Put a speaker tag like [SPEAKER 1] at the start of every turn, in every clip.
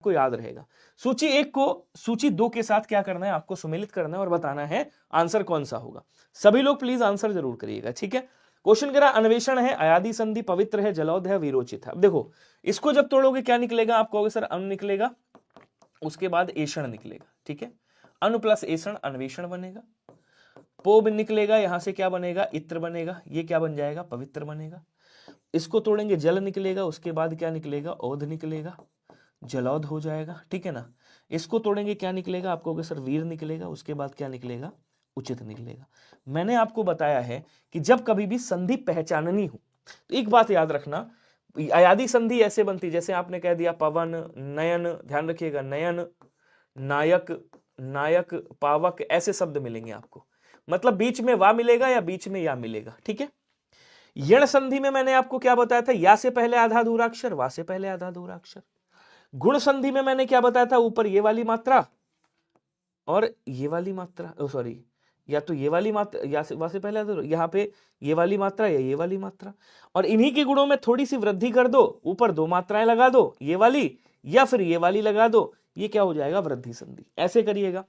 [SPEAKER 1] को याद रहेगा। सूची 1 को सूची 2 के साथ क्या करना है, आपको सुमेलित करना है और बताना है आंसर कौन सा होगा। सभी लोग प्लीज आंसर जरूर करिएगा, ठीक है। क्वेश्चन कह रहा अन्वेषण है, अयादी संधि, पवित्र है, जलौध है, विरोचित है। अब देखो इसको जब तोड़ोगे क्या निकलेगा, आप कहोगे सर अनु निकलेगा, उसके बाद एषण निकलेगा, ठीक है। अनु प्लस एषण अन्वेषण बनेगा। पोब निकलेगा, यहां से क्या बनेगा, इत्र बनेगा, ये क्या बन जाएगा, पवित्र बनेगा। इसको तोड़ेंगे जल निकलेगा, उसके बाद क्या निकलेगा, औध निकलेगा, जलौध हो जाएगा, ठीक है ना। इसको तोड़ेंगे क्या निकलेगा, आपको कहोगे सर वीर निकलेगा, उसके बाद क्या निकलेगा, उचित निकलेगा। मैंने आपको बताया है कि जब कभी भी संधि पहचाननी हो तो एक बात याद रखना, अयादी संधि ऐसे बनती जैसे आपने कह दिया पवन, नयन, ध्यान रखिएगा, नयन, नायक, नायक, पावक, ऐसे शब्द मिलेंगे आपको, मतलब बीच में वा मिलेगा या बीच में या मिलेगा, ठीक है। यण संधि में मैंने आपको क्या बताया था, या से पहले आधा अधूरा अक्षर, वा से पहले आधा अधूरा अक्षर। गुण संधि में मैंने क्या बताया था, ऊपर ये वाली मात्रा और ये वाली मात्रा, सॉरी, या तो ये वाली मात्रा या से वा से पहले आधा, यहाँ पे ये वाली मात्रा या ये वाली मात्रा, और इन्हीं के गुणों में थोड़ी सी वृद्धि कर दो, ऊपर 2 मात्राएं लगा दो, ये वाली या फिर ये वाली लगा दो, ये क्या हो जाएगा, वृद्धि संधि। ऐसे करिएगा,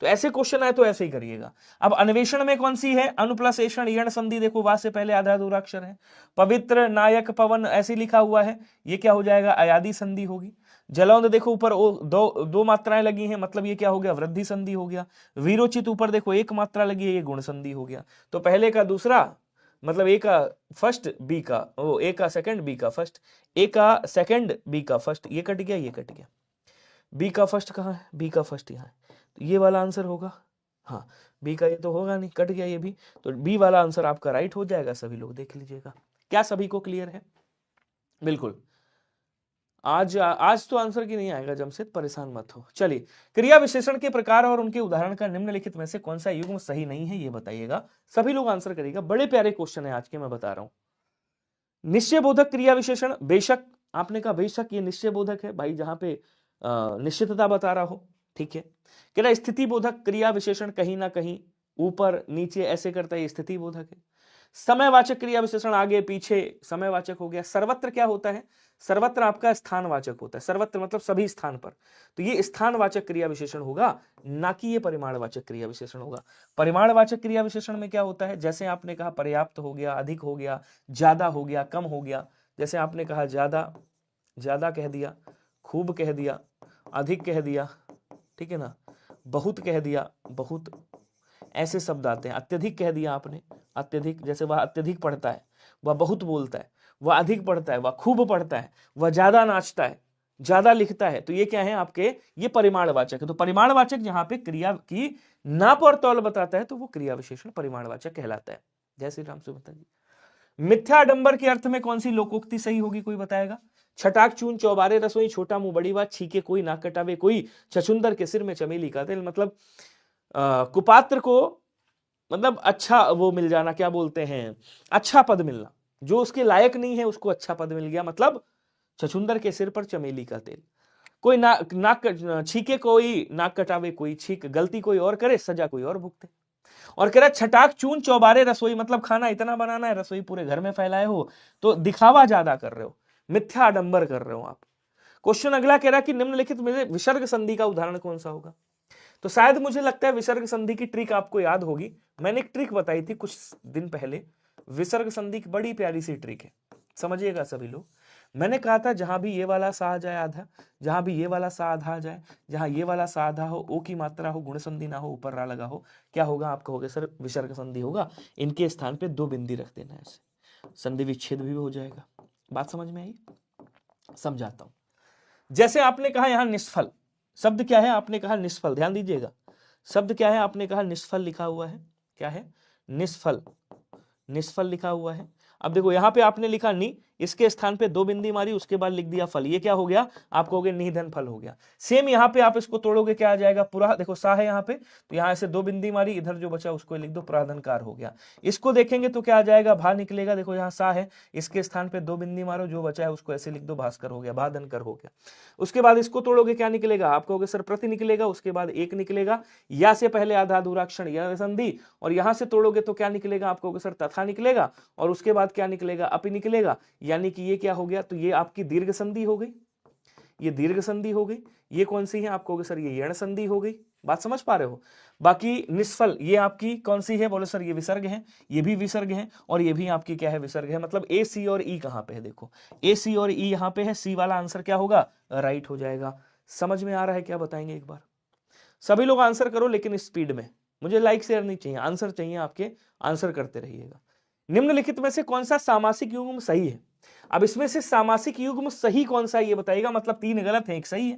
[SPEAKER 1] तो ऐसे क्वेश्चन आए तो ऐसे ही करिएगा। अब अन्वेषण में कौन सी है, अनु प्लस एषण, यण संधि, देखो वा से पहले आधा अधूरा अक्षर है। पवित्र, नायक, पवन ऐसे लिखा हुआ है, ये क्या हो जाएगा, अयादी संधि होगी। जलौंध देखो ऊपर दो मात्राएं लगी हैं, मतलब ये क्या हो गया, वृद्धि संधि हो गया। वीरोचित ऊपर देखो 1 मात्रा लगी है, ये गुण संधि हो गया। तो पहले का दूसरा, मतलब ए का फर्स्ट, बी का ए का सेकंड, बी का फर्स्ट, ए का सेकंड, बी का फर्स्ट, ये कट गया, ये कट गया। बी का फर्स्ट कहाँ है, बी का फर्स्ट यहाँ है, तो ये वाला आंसर होगा, हाँ बी का ये तो होगा नहीं, कट गया ये भी, तो बी वाला आंसर आपका राइट हो जाएगा। सभी लोग देख लीजिएगा, क्या सभी को क्लियर है? बिल्कुल। आज तो आंसर की नहीं आएगा जमशेद, परेशान मत हो। चलिए, क्रिया विशेषण के प्रकार और उनके उदाहरण का निम्नलिखित में से कौन सा युग्म सही नहीं है, ये बताइएगा। सभी लोग आंसर करिएगा, बड़े प्यारे क्वेश्चन है आज के, मैं बता रहा हूं। निश्चय बोधक क्रिया विशेषण, बेशक, आपने कहा बेशक ये निश्चय बोधक है भाई, जहां पे निश्चितता बता रहा हो, ठीक है। कह रहा स्थिति बोधक क्रिया विशेषण, कहीं ना कहीं ऊपर नीचे ऐसे करता है, स्थिति बोधक है। समयवाचक क्रिया विशेषण, आगे पीछे समयवाचक हो गया। सर्वत्र क्या होता है, सर्वत्र आपका स्थानवाचक होता है, सर्वत्र मतलब सभी स्थान पर, तो ये स्थानवाचक क्रिया विशेषण होगा, ना कि ये परिमाणवाचक क्रिया विशेषण होगा। परिमाणवाचक क्रिया विशेषण में क्या होता है, जैसे आपने कहा पर्याप्त हो गया, अधिक हो गया, ज्यादा हो गया, कम हो गया। जैसे आपने कहा ज्यादा, ज्यादा कह दिया, खूब कह दिया, अधिक कह दिया, ठीक है ना, बहुत कह दिया, बहुत, ऐसे शब्द आते हैं। अत्यधिक कह दिया आपने, अत्यधिक, जैसे वह अत्यधिक पढ़ता है, वह बहुत बोलता है, वह अधिक पढ़ता है, वह खूब पढ़ता है, वह ज्यादा नाचता है, ज्यादा लिखता है, तो ये क्या है आपके, ये परिमाणवाचक है। तो परिमाणवाचक जहां पे क्रिया की नाप और तौल बताता है, तो वो क्रिया विशेषण परिमाणवाचक कहलाता है। जय श्री राम सुमित्रा जी। मिथ्या आडंबर के अर्थ में कौन सी लोकोक्ति सही होगी, कोई बताएगा? छटाक चून चौबारे रसोई, छोटा मुंह बड़ी बात, छीके कोई नाक कटावे कोई, छछुंदर के सिर में चमेली का तेल। मतलब कुपात्र को मतलब अच्छा वो मिल जाना, क्या बोलते हैं, अच्छा पद मिलना, जो उसके लायक नहीं है उसको अच्छा पद मिल गया, मतलब छछुंदर के सिर पर चमेली का तेल। कोई नाक छीके कोई नाक कटावे कोई, छीक गलती कोई और करे, सजा कोई और भुगते। और कह रहा छटाक चून चौबारे रसोई, मतलब खाना इतना बनाना है, रसोई पूरे घर में फैलाए हो, तो दिखावा ज्यादा कर रहे हो, मिथ्या आडंबर कर रहे हो आप। क्वेश्चन अगला कह रहा कि निम्नलिखित में विसर्ग संधि का उदाहरण कौन सा होगा? तो शायद मुझे लगता है विसर्ग संधि की ट्रिक आपको याद होगी, मैंने एक ट्रिक बताई थी कुछ दिन पहले, विसर्ग संधि की बड़ी प्यारी सी ट्रिक है, समझिएगा सभी लोग। मैंने कहा था जहां भी ये वाला सा आ जाए आधा, जहां भी ये वाला सा आधा आ जाए, जहां ये वाला सा आधा हो, ओ की मात्रा हो, गुण संधि ना हो, ऊपर रा लगा हो, क्या होगा, आप कहोगे सर विसर्ग संधि होगा। इनके स्थान पे 2 बिंदी रख देना, ऐसे संधि विच्छेद भी हो जाएगा। बात समझ में आई? समझाता हूं। जैसे आपने कहा यहां निष्फल शब्द क्या है, आपने कहा निष्फल, ध्यान दीजिएगा, शब्द क्या है, आपने कहा निष्फल लिखा हुआ है, क्या है, निष्फल, निष्फल लिखा हुआ है। अब देखो यहां पे आपने लिखा नी, इसके स्थान पे 2 बिंदी मारी, उसके बाद लिख दिया फल, ये क्या हो गया, आप कहोगे निधन फल हो गया। सेम यहां पे आप इसको तोड़ोगे, क्या आ जाएगा, पूरा, देखो सा है यहां पे, तो यहां से 2 बिंदी मारी, इधर जो बचा उसको लिख दो, प्राधनकार हो गया। इसको देखेंगे तो क्या आ जाएगा, भा निकलेगा, देखो यहां सा है, इसके स्थान पे 2 बिंदी मारो, जो बचा है उसको ऐसे लिख दो, भास्कर हो गया, भाधनकर हो गया। उसके बाद इसको तोड़ोगे क्या निकलेगा, आप कहोगे सर प्रति निकलेगा, उसके बाद एक निकलेगा, या से पहले आधा अधूराक्षण या संधि, और यहां से तोड़ोगे तो क्या निकलेगा, आप कहोगे सर तथा निकलेगा, और उसके बाद क्या निकलेगा, अपि निकलेगा, यानी कि ये क्या हो गया, तो ये आपकी दीर्घ संधि हो गई। ये दीर्घ संधि हो गई, ये कौन सी है आप कहोगे सर ये यण संधि हो गई, बात समझ पा रहे हो। बाकी निष्फल ये आपकी कौन सी है, बोलो सर ये विसर्ग है, ये भी विसर्ग है और ये भी आपकी क्या है विसर्ग है। मतलब ए सी और ई कहां पे है, देखो ए सी और ई यहां पे है, सी वाला आंसर क्या होगा राइट हो जाएगा। समझ में आ रहा है क्या, बताएंगे एक बार। सभी लोग आंसर करो लेकिन स्पीड में, मुझे लाइक शेयर नहीं चाहिए, आंसर चाहिए आपके, आंसर करते रहिएगा। निम्नलिखित में से कौन सा सामासिक युग्म सही है। अब इसमें से सामासिक युग्म सही कौन सा है ये बताइएगा, मतलब 3 गलत है 1 सही है।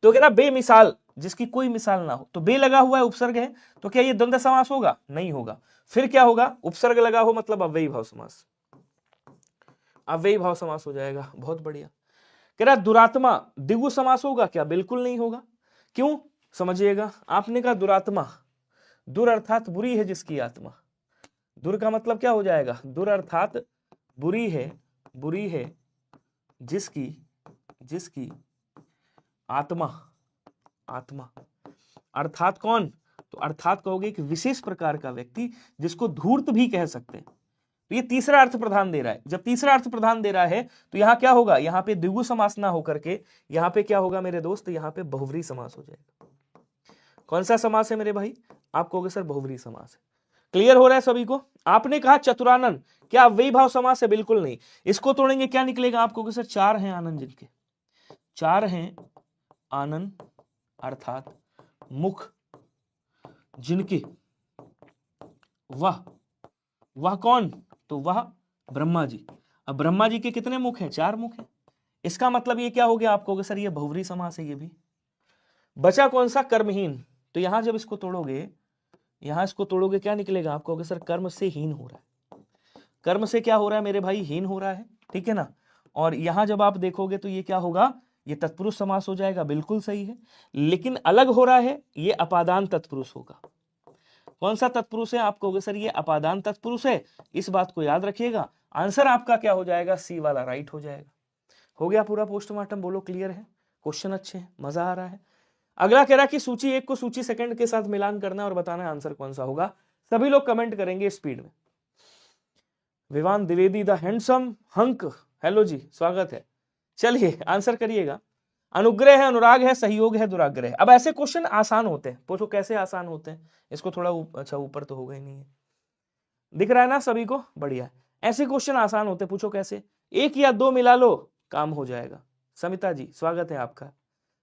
[SPEAKER 1] तो कह रहा बेमिसाल, जिसकी कोई मिसाल ना हो, तो बे लगा हुआ है उपसर्ग है, तो क्या ये द्वंद्व समास होगा, नहीं होगा। फिर क्या होगा, उपसर्ग लगा हो मतलब अव्ययी भाव समास, अव्ययी भाव समास हो जाएगा, बहुत बढ़िया। कह रहा दुरात्मा द्विगु समास होगा क्या, बिल्कुल नहीं होगा। क्यों, समझिएगा। आपने कहा दुरात्मा, दुर अर्थात बुरी है जिसकी आत्मा, दुर का मतलब क्या हो जाएगा, दुर अर्थात बुरी है, बुरी है जिसकी, जिसकी आत्मा, आत्मा अर्थात कौन, तो अर्थात कहोगे एक विशेष प्रकार का व्यक्ति जिसको धूर्त भी कह सकते हैं। तो ये तीसरा अर्थ प्रधान दे रहा है, जब तीसरा अर्थ प्रधान दे रहा है तो यहां क्या होगा, यहां पे द्विगु समास ना होकर के यहां पे क्या होगा मेरे दोस्त, यहां पे बहुव्रीहि समास हो जाएगा। कौन सा समास है मेरे भाई, आप कहोगे सर बहुव्रीहि समास है। क्लियर हो रहा है सभी को। आपने कहा चतुरानन, क्या अव्ययी भाव समास है, बिल्कुल नहीं। इसको तोड़ेंगे क्या निकलेगा, आप कहोगे सर 4 हैं आनंद जिनके, 4 हैं आनंद अर्थात मुख जिनके, वह कौन, तो वह ब्रह्मा जी। अब ब्रह्मा जी के कितने मुख हैं, 4 मुख हैं। इसका मतलब ये क्या हो गया, आप कहोगे सर ये बहुव्रीहि समास है। ये भी बचा कौन सा, कर्महीन। तो यहां जब इसको तोड़ोगे, यहां इसको तोड़ोगे क्या निकलेगा, आप कहोगे सर कर्म से हीन हो रहा है, कर्म से क्या हो रहा है मेरे भाई, हीन हो रहा है, ठीक है ना। और यहां जब आप देखोगे तो ये क्या होगा, ये तत्पुरुष समास हो जाएगा, बिल्कुल सही है। लेकिन अलग हो रहा है, ये अपादान तत्पुरुष होगा। कौन सा तत्पुरुष है, आप कहोगे सर ये अपादान तत्पुरुष है। इस बात को याद रखिएगा, आंसर आपका क्या हो जाएगा, सी वाला राइट हो जाएगा। हो गया पूरा पोस्टमार्टम, बोलो क्लियर है, क्वेश्चन अच्छे हैं, मजा आ रहा है। अगला कह रहा कि सूची 1 को सूची सेकंड के साथ मिलान करना है और बताना है आंसर कौन सा होगा। सभी लोग कमेंट करेंगे स्पीड में। Vivaan Dwivedi the handsome hunk, hello ji स्वागत है। चलिए आंसर करिएगा। अनुग्रह है, अनुराग है, सहयोग है, दुराग्रह है। अब ऐसे क्वेश्चन आसान होते हैं, पूछो कैसे आसान होते हैं। इसको थोड़ा अच्छा ऊपर तो होगा ही नहीं है, दिख रहा है ना सभी को, बढ़िया। ऐसे क्वेश्चन आसान होते हैं, पूछो कैसे, 1 या 2 मिला लो काम हो जाएगा। समिता जी स्वागत है आपका।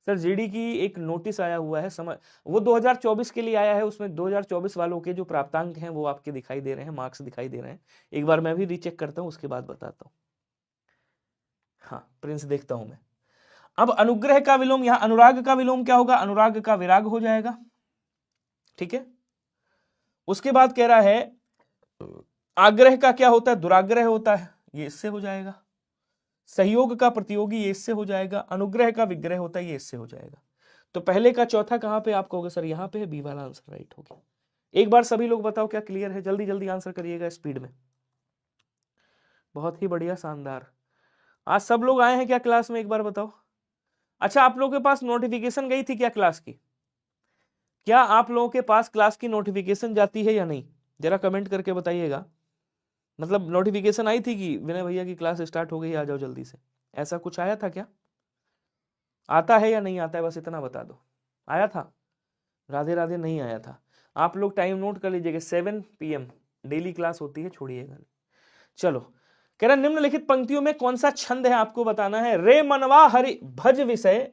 [SPEAKER 1] सर जीडी की एक नोटिस आया हुआ है, समझ वो 2024 के लिए आया है, उसमें 2024 वालों के जो प्राप्तांक हैं वो आपके दिखाई दे रहे हैं, मार्क्स दिखाई दे रहे हैं। एक बार मैं भी रीचेक करता हूं, उसके बाद बताता हूं। हाँ प्रिंस देखता हूं मैं। अब अनुग्रह का विलोम, यहां अनुराग का विलोम क्या होगा, अनुराग का विराग हो जाएगा, ठीक है। उसके बाद कह रहा है आग्रह का क्या होता है, दुराग्रह होता है, ये इससे हो जाएगा। सहयोग का प्रतियोगी, ये इससे हो जाएगा। अनुग्रह का विग्रह होता है, ये इससे हो जाएगा। तो पहले का चौथा कहां पे, आप कहोगे सर यहां पे है, बी वाला आंसर राइट हो गया। एक बार सभी लोग बताओ क्या क्लियर है, जल्दी जल्दी आंसर करिएगा स्पीड में। बहुत ही बढ़िया, शानदार। आज सब लोग आए हैं क्या क्लास में, एक बार बताओ। अच्छा आप लोगों के पास नोटिफिकेशन गई थी क्या क्लास की, क्या आप लोगों के पास क्लास की नोटिफिकेशन जाती है या नहीं, जरा कमेंट करके बताइएगा। मतलब नोटिफिकेशन आई थी कि विनय भैया की क्लास स्टार्ट हो गई, आ जाओ जल्दी से, ऐसा कुछ आया था क्या, आता है या नहीं आता है, बस इतना बता दो। आया था, राधे राधे नहीं आया था। आप लोग टाइम नोट कर लीजिएगा, 7 PM डेली क्लास होती है, छोड़िएगा। चलो कह रहा निम्नलिखित पंक्तियों में कौन सा छंद है, आपको बताना है। रे मनवा हरि भज विषय,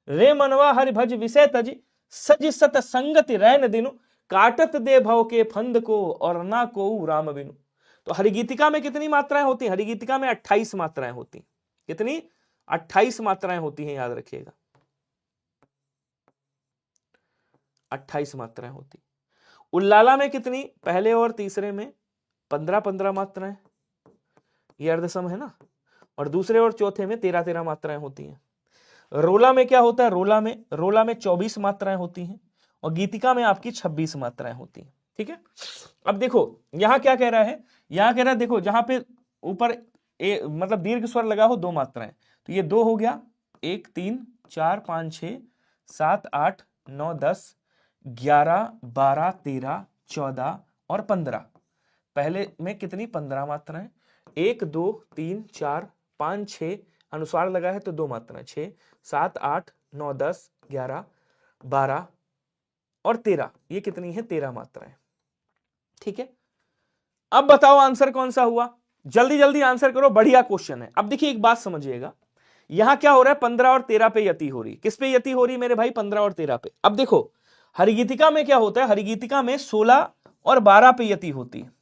[SPEAKER 1] रे मनवा हरि भज विषय तज, सज सत संगति रैन दिनु, काटत दे भव के फंद को और ना को राम बिनु। तो हरिगीतिका में कितनी मात्राएं होती हैं, हरिगीतिका में 28 मात्राएं होती हैं। कितनी, 28 मात्राएं होती हैं, याद रखिएगा 28 मात्राएं होती। उल्लाला में कितनी, पहले और तीसरे में 15-15 मात्राएं, ये अर्धसम है ना, और दूसरे और चौथे में 13-13 मात्राएं होती हैं। रोला में क्या होता है, रोला में 24 मात्राएं होती हैं, और गीतिका में आपकी 26 मात्राएं होती हैं, ठीक है। अब देखो यहां क्या कह रहा है, यहां कह रहा है देखो जहां पे ऊपर मतलब दीर्घ स्वर लगा हो 2 मात्राएं, तो ये 2 हो गया, 1 3 4 5 6 7 8 9 10 11 12 13 14 और 15। पहले में कितनी, 15 मात्राएं, 1 2 3 4 5 6 अनुस्वार लगा है तो दो मात्राएं, 6, 7, 8, 9, 10, 11, 12 और 13, ये कितनी है? 13 मात्राएं। ठीक है, अब बताओ आंसर कौन सा हुआ? जल्दी जल्दी आंसर करो, बढ़िया क्वेश्चन है। अब देखिए एक बात समझिएगा, यहां क्या हो रहा है? 15 और 13 पे यति हो रही। किस पे यति हो रही मेरे भाई? 15 और 13 पे। अब देखो हरिगीतिका में क्या होता है, हरिगीतिका में 16 और 12 पे यति होती है।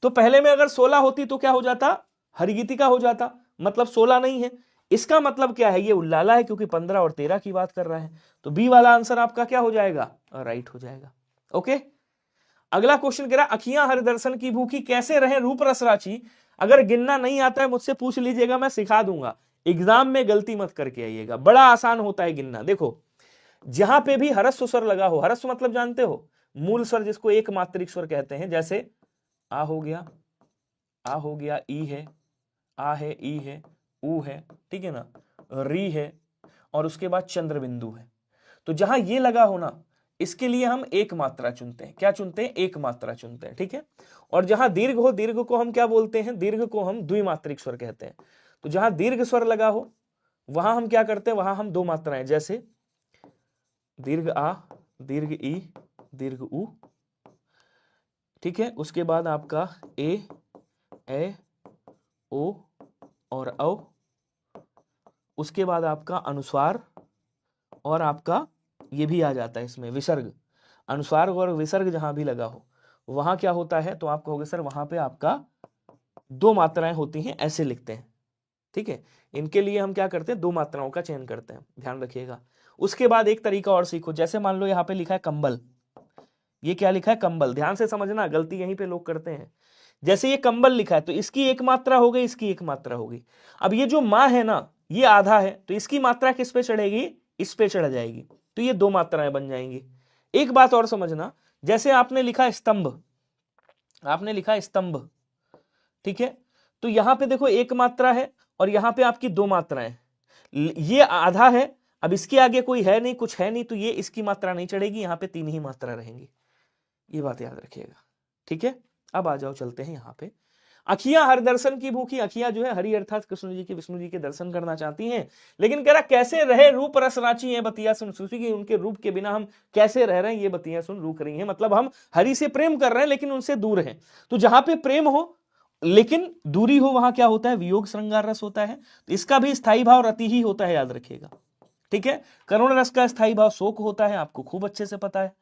[SPEAKER 1] तो पहले में अगर 16 होती तो क्या हो जाता? हरिगीतिका हो जाता, मतलब 16 नहीं है। इसका मतलब क्या है? ये उल्लाला है, क्योंकि 15 और 13 की बात कर रहा है। तो बी वाला आंसर आपका क्या हो जाएगा? राइट हो जाएगा। ओके, अगला क्वेश्चन कह रहा अखियां हरिदर्शन की भूखी कैसे रहे रूप रस राची। अगर गिनना नहीं आता है मुझसे पूछ लीजिएगा, मैं सिखा दूंगा। एग्जाम में गलती मत करके आइएगा, बड़ा आसान होता है गिनना। देखो जहां पे भी हरस्व स्वर लगा हो, हरस्व मतलब जानते हो? मूल स्वर जिसको एक मात्रिक स्वर कहते हैं। जैसे आ हो गया, आ हो गया, ई है, आ है, ई है, ऊ है, ठीक है ना, री है, और उसके बाद चंद्र बिंदु है। तो जहां ये लगा हो ना, इसके लिए हम एक मात्रा चुनते हैं। क्या चुनते हैं? एक मात्रा चुनते हैं। ठीक है, और जहां दीर्घ हो, दीर्घ को हम क्या बोलते हैं? दीर्घ को हम द्विमात्रिक स्वर कहते हैं। तो जहां दीर्घ स्वर लगा हो वहां हम क्या करते हैं? वहां हम दो मात्राएं, जैसे दीर्घ आ, दीर्घ ई, दीर्घ उ, ठीक है, उसके बाद आपका ए ओ और औ, उसके बाद आपका अनुस्वार, और आपका ये भी आ जाता है इसमें विसर्ग। अनुस्वार और विसर्ग जहां भी लगा हो वहां क्या होता है? तो आप कहोगे सर वहां पे आपका दो मात्राएं होती हैं, ऐसे लिखते हैं। ठीक है, इनके लिए हम क्या करते हैं? दो मात्राओं का चयन करते हैं, ध्यान रखिएगा। उसके बाद एक तरीका और सीखो, जैसे मान लो यहाँ पे लिखा है कंबल। ये क्या लिखा है? कंबल। ध्यान से समझना, गलती यहीं पे लोग करते हैं। जैसे ये कंबल लिखा है तो इसकी एक मात्रा हो गई, इसकी एक मात्रा होगी। अब ये जो माँ है ना, ये आधा है, तो इसकी मात्रा किस पे चढ़ेगी? इस पे चढ़ जाएगी, तो ये दो मात्राएं बन जाएंगी। एक बात और समझना, जैसे आपने लिखा स्तंभ, आपने लिखा स्तंभ, ठीक है, तो यहां पे देखो एक मात्रा है और यहां पे आपकी दो मात्राएं। ये आधा है, अब इसके आगे कोई है नहीं, कुछ है नहीं, तो ये इसकी मात्रा नहीं चढ़ेगी, यहां पे तीन ही मात्रा रहेंगी। ये बात याद रखिएगा। ठीक है, अब आ जाओ, चलते हैं यहाँ पे। अखियां हर दर्शन की भूखी, अखियां जो है हरि अर्थात कृष्ण जी के, विष्णु जी के दर्शन करना चाहती हैं, लेकिन कह रहा कैसे रहे रूप रस राची है बतिया सुन सूफी की, उनके रूप के बिना हम कैसे रह रहे हैं, ये बतिया सुन रूक रही हैं। मतलब हम हरि से प्रेम कर रहे हैं लेकिन उनसे दूर हैं। तो जहां पे प्रेम हो लेकिन दूरी हो, वहां क्या होता है? वियोग श्रृंगार रस होता है। तो इसका भी स्थायी भाव रति ही होता है, याद रखिएगा। ठीक है, करुण रस का स्थायी भाव शोक होता है, आपको खूब अच्छे से पता है।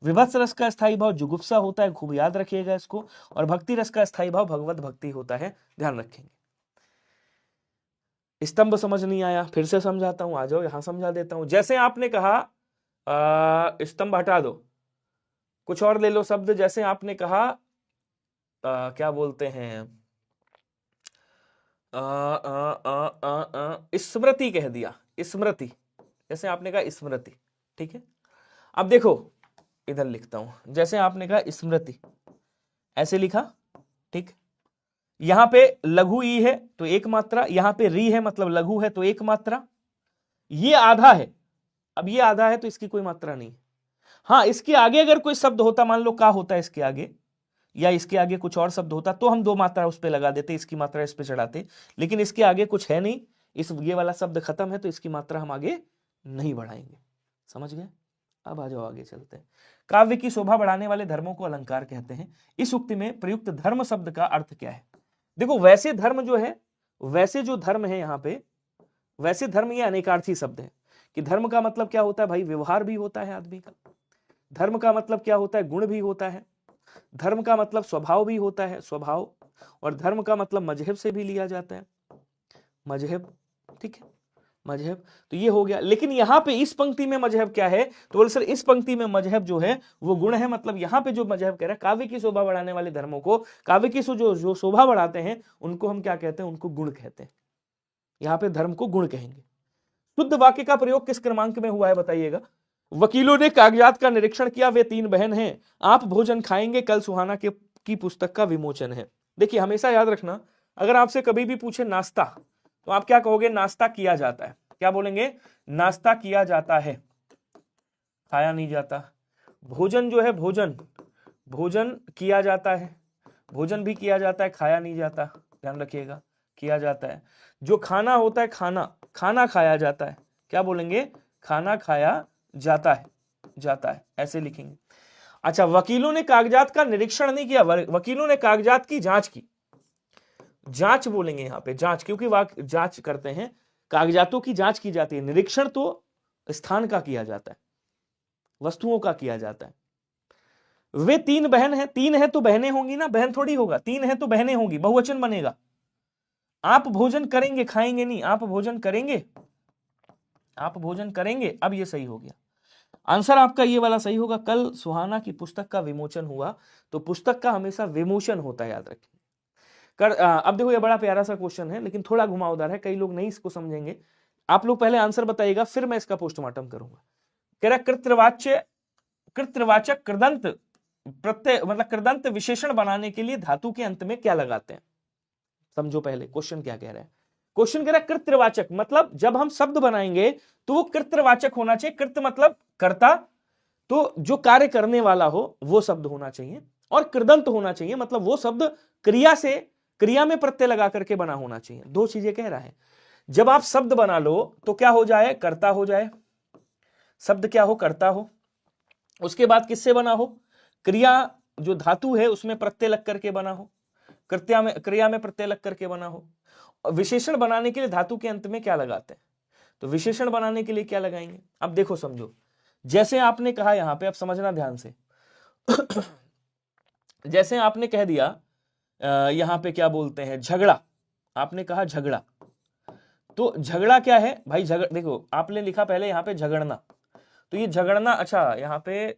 [SPEAKER 1] विभत्स रस का स्थायी भाव जुगुप्सा होता है, खूब याद रखिएगा इसको। और भक्ति रस का स्थायी भाव भगवत भक्ति होता है, ध्यान रखेंगे। स्तंभ समझ नहीं आया, फिर से समझाता हूं, आ जाओ यहां समझा देता हूं। जैसे आपने कहा स्तंभ हटा दो, कुछ और ले लो शब्द। जैसे आपने कहा क्या बोलते हैं, स्मृति कह दिया, स्मृति। जैसे आपने कहा स्मृति, ठीक है। अब देखो इधर लिखता हूं, जैसे आपने कहा स्मृति, ऐसे लिखा, ठीक। यहां पे लघु ई है तो एक मात्रा, यहां पे री है मतलब लघु है तो एक मात्रा। ये आधा है, अब ये आधा है तो इसकी कोई मात्रा नहीं। हाँ, इसके आगे अगर कोई शब्द होता, मान लो का होता है इसके आगे, या इसके आगे कुछ और शब्द होता, तो हम दो मात्रा उस पे लगा देते, इसकी मात्रा इस पे चढ़ाते। लेकिन इसके आगे कुछ है नहीं, इस ये वाला शब्द खत्म है, तो इसकी मात्रा हम आगे नहीं बढ़ाएंगे। समझ गए? अब आ जाओ आगे चलते हैं। काव्य की शोभा बढ़ाने वाले धर्मों को अलंकार कहते हैं। इस उक्ति में प्रयुक्त धर्म शब्द का अर्थ क्या है? देखो वैसे धर्म जो है, वैसे जो धर्म है यहाँ पे, वैसे धर्म ये अनेकार्थी शब्द है। कि धर्म का मतलब क्या होता है भाई? व्यवहार भी होता है आदमी का। धर्म का मतलब क्या होता है? गुण भी होता है। धर्म का मतलब स्वभाव भी होता है, स्वभाव। और धर्म का मतलब मजहब से भी लिया जाता है, मजहब, ठीक है, मजहब। तो ये हो गया। लेकिन यहां पे इस पंक्ति में मजहब क्या है? तो बोले सर इस पंक्ति में मजहब जो है वो गुण है। मतलब यहां पे जो मजहब कह रहा है, काव्य की शोभा बढ़ाने वाले धर्मों को, काव्य की जो शोभा बढ़ाते हैं उनको हम क्या कहते हैं? उनको गुण कहते हैं। यहां पे धर्म को गुण कहेंगे। शुद्ध वाक्य का प्रयोग किस क्रमांक में हुआ है बताइएगा? वकीलों ने कागजात का निरीक्षण किया, वे 3 बहन हैं, आप भोजन खाएंगे, कल सुहाना की पुस्तक का विमोचन है। देखिए हमेशा याद रखना, अगर आपसे कभी भी पूछे नाश्ता, तो आप क्या कहोगे? नाश्ता किया जाता है। क्या बोलेंगे? नाश्ता किया जाता है, खाया नहीं जाता। भोजन जो है, भोजन, भोजन किया जाता है, भोजन भी किया जाता है, खाया नहीं जाता। ध्यान रखिएगा, किया जाता है। जो खाना होता है खाना, खाना खाया जाता है, क्या बोलेंगे, खाना खाया जाता है, ऐसे लिखेंगे। अच्छा, वकीलों ने कागजात का निरीक्षण नहीं किया, वकीलों ने कागजात की जांच की, जांच बोलेंगे यहां पे, जांच, क्योंकि जांच करते हैं, कागजातों की जांच की जाती है, निरीक्षण तो स्थान का किया जाता है, वस्तुओं का किया जाता है। वे 3 बहन हैं, 3 है तो बहनें होंगी ना, बहन थोड़ी होगा, 3 है तो बहनें होंगी, बहुवचन बनेगा। आप भोजन करेंगे, खाएंगे नहीं, आप भोजन करेंगे, आप भोजन करेंगे, अब ये सही हो गया। आंसर आपका ये वाला सही होगा। कल सुहाना की पुस्तक का विमोचन हुआ, तो पुस्तक का हमेशा विमोचन होता है, याद रखिए। अब देखो, ये बड़ा प्यारा सा क्वेश्चन है, लेकिन थोड़ा घुमावदार है, कई लोग नहीं इसको समझेंगे। आप लोग पहले आंसर बताइएगा, फिर मैं इसका पोस्टमार्टम करूंगा। कह रहा कृतवाचक कृदंत प्रत्यय, मतलब कृदंत विशेषण बनाने के लिए धातु के अंत में क्या लगाते हैं? समझो पहले क्वेश्चन क्या कह रहा है। क्वेश्चन कह रहा है कृतवाचक, मतलब जब हम शब्द बनाएंगे तो वो कृतवाचक होना चाहिए। कृत मतलब कर्ता, तो जो कार्य करने वाला हो वो शब्द होना चाहिए, और कृदंत होना चाहिए, मतलब वो शब्द क्रिया में प्रत्यय लगा करके बना होना चाहिए। 2 चीजें कह रहा है। जब आप शब्द बना लो तो क्या हो जाए, कर्ता हो जाए, शब्द क्या हो, कर्ता हो। उसके बाद किससे बना हो, क्रिया जो धातु है उसमें प्रत्यय लग करके बना हो, क्रिया में प्रत्यय लग करके बना हो। विशेषण बनाने के लिए धातु के अंत में क्या लगाते हैं, तो विशेषण बनाने के लिए क्या लगाएंगे। अब देखो समझो, जैसे आपने कहा यहां पे, अब समझना ध्यान से जैसे आपने कह दिया यहां पे क्या बोलते हैं, झगड़ा, आपने कहा झगड़ा, तो झगड़ा क्या है भाई, देखो आपने लिखा पहले यहां पे झगड़ना, तो ये झगड़ना, अच्छा यहां पे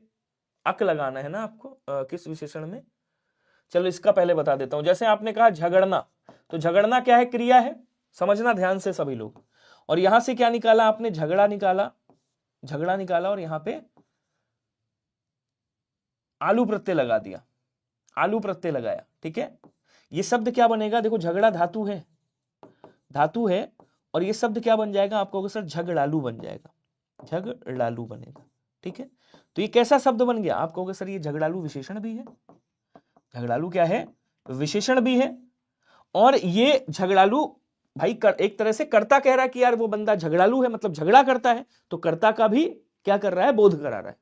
[SPEAKER 1] अक लगाना है ना आपको, किस विशेषण में, चलो इसका पहले बता देता हूं। जैसे आपने कहा झगड़ना, तो झगड़ना क्या है, क्रिया है, समझना ध्यान से सभी लोग। और यहां से क्या निकाला आपने, झगड़ा निकाला, और यहां पे आलू प्रत्यय लगा दिया, आलू प्रत्यय लगाया, ठीक है। ये शब्द क्या बनेगा, देखो झगड़ा धातु है, और ये शब्द क्या बन जाएगा, आपको कहोगे सर झगड़ालू बन जाएगा, झगड़ालू बनेगा, ठीक है। तो ये कैसा शब्द बन गया, आप कहोगे सर ये झगड़ालू विशेषण भी है, झगड़ालू क्या है, विशेषण भी है। और ये झगड़ालू भाई एक तरह से कर्ता कह रहा है कि यार वो बंदा झगड़ालू है, मतलब झगड़ा करता है, तो कर्ता का भी क्या कर रहा है, बोध करा रहा है।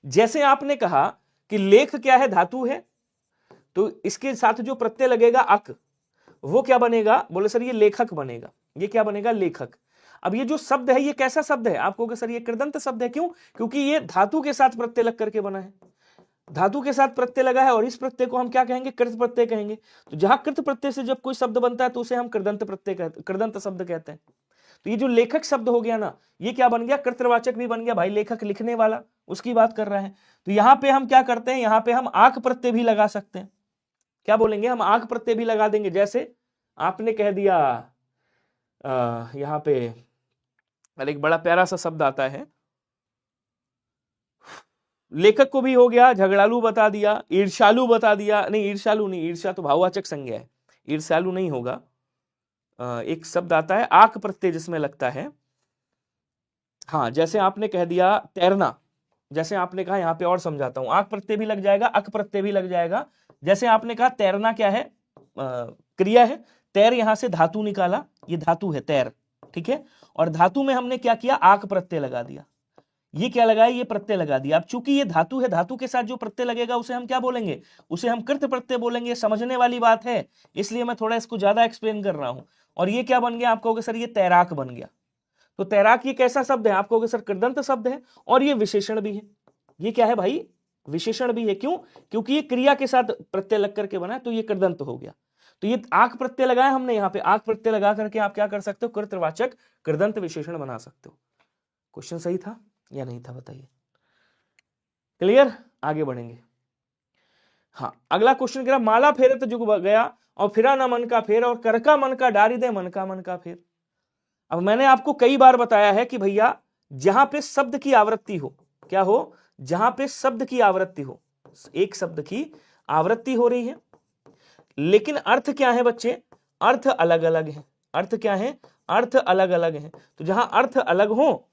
[SPEAKER 1] जैसे आपने कहा कि लेख क्या है, धातु है, तो इसके साथ जो प्रत्यय लगेगा अक, वो क्या बनेगा, बोले सर ये लेखक बनेगा, ये क्या बनेगा, लेखक। अब ये जो शब्द है ये कैसा शब्द है, आप कहोगे सर ये कृदंत शब्द है, क्यों, क्योंकि ये धातु के साथ प्रत्यय लग करके बना है, धातु के साथ प्रत्यय लगा है, और इस प्रत्यय को हम क्या कहेंगे, कृत प्रत्यय कहेंगे। तो जहां कृत प्रत्यय से जब कोई शब्द बनता है तो उसे हम कृदंत प्रत्यय कहते, कृदंत शब्द कहते हैं। तो ये जो लेखक शब्द हो गया ना, ये क्या बन गया, कृतवाचक भी बन गया भाई, लेखक लिखने वाला, उसकी बात कर रहा है। तो यहां पे हम क्या करते हैं, यहां पे हम आक प्रत्यय भी लगा सकते हैं, क्या बोलेंगे, हम आक प्रत्यय भी लगा देंगे। जैसे आपने कह दिया यहां पे, एक बड़ा प्यारा सा शब्द आता है, लेखक को भी हो गया, झगड़ालू बता दिया, ईर्ष्यालु बता दिया, नहीं ईर्ष्यालु नहीं, ईर्ष्या तो भाववाचक संज्ञा है, ईर्ष्यालु नहीं होगा। एक शब्द आता है आक प्रत्यय जिसमें लगता है, हाँ जैसे आपने कह दिया तैरना, जैसे आपने कहा, यहां पे और समझाता हूं, आक प्रत्यय भी लग जाएगा, अक प्रत्यय भी लग जाएगा। जैसे आपने कहा तैरना क्या है, क्रिया है, तैर यहां से धातु निकाला, ये धातु है तैर, ठीक है, और धातु में हमने क्या किया, आक प्रत्यय लगा दिया, ये क्या लगाया, ये प्रत्यय लगा दिया। अब चूंकि ये धातु है, धातु के साथ जो प्रत्यय लगेगा उसे हम क्या बोलेंगे, उसे हम कृत प्रत्यय बोलेंगे, समझने वाली बात है, इसलिए मैं थोड़ा इसको ज्यादा एक्सप्लेन कर रहा हूं। और ये क्या बन गया, आप कहोगे सर ये तैराक बन गया। तो तैराक ये कैसा शब्द है, आप कहोगे सर कृदंत शब्द है, और ये विशेषण भी है। ये क्या है भाई, विशेषण भी है, क्यों, क्योंकि ये क्रिया के साथ प्रत्यय लग करके बना है, तो ये कृदंत हो गया। तो ये आक प्रत्यय लगाया हमने, यहाँ पे आक प्रत्यय लगा करके आप क्या कर सकते हो, कृतवाचक कृदंत विशेषण बना सकते हो। क्वेश्चन सही था या नहीं था, बताइए। क्लियर, आगे बढ़ेंगे। हाँ, अगला क्वेश्चन कह रहा, माला फेरत जुग गया, और फिरा न मन का फेर, और कर का मन का डारी दे, मन का फेर। अब मैंने आपको कई बार बताया है कि भैया जहां पे शब्द की आवृत्ति हो, क्या हो, जहां पे शब्द की आवृत्ति हो, एक शब्द की आवृत्ति हो रही है, लेकिन अर्थ क्या है बच्चे, अर्थ अलग अलग है, अर्थ क्या है, अर्थ अलग अलग है। तो जहां अर्थ अलग हो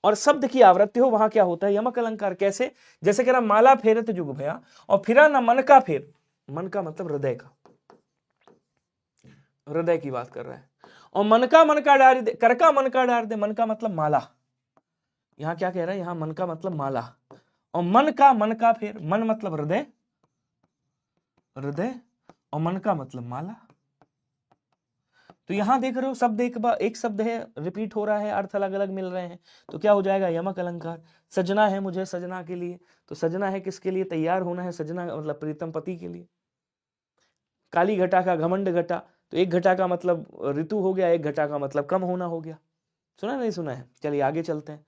[SPEAKER 1] और शब्द की आवृत्ति हो, वहां क्या होता है, यमक अलंकार। कैसे, जैसे कह रहा माला फेरत जुग भया, और फिरा ना मन का फेर, मन का मतलब हृदय का, हृदय की बात कर रहा है। और मन का डार दे, कर का मन का डार दे, मन का मतलब माला, यहां क्या कह रहा है, यहां मन का मतलब माला, और मन का फिर मन मतलब हृदय, हृदय, और मन का मतलब माला। तो यहां देख रहे हो शब्द एक शब्द है रिपीट हो रहा है, अर्थ अलग अलग मिल रहे हैं, तो क्या हो जाएगा, यमक अलंकार। सजना है मुझे सजना के लिए, तो सजना है किसके लिए, तैयार होना है, सजना मतलब प्रीतम पति के लिए। काली घटा का घमंड घटा, तो एक घटा का मतलब ऋतु हो गया, एक घटा का मतलब कम होना हो गया। सुना नहीं सुना है, चलिए आगे चलते हैं।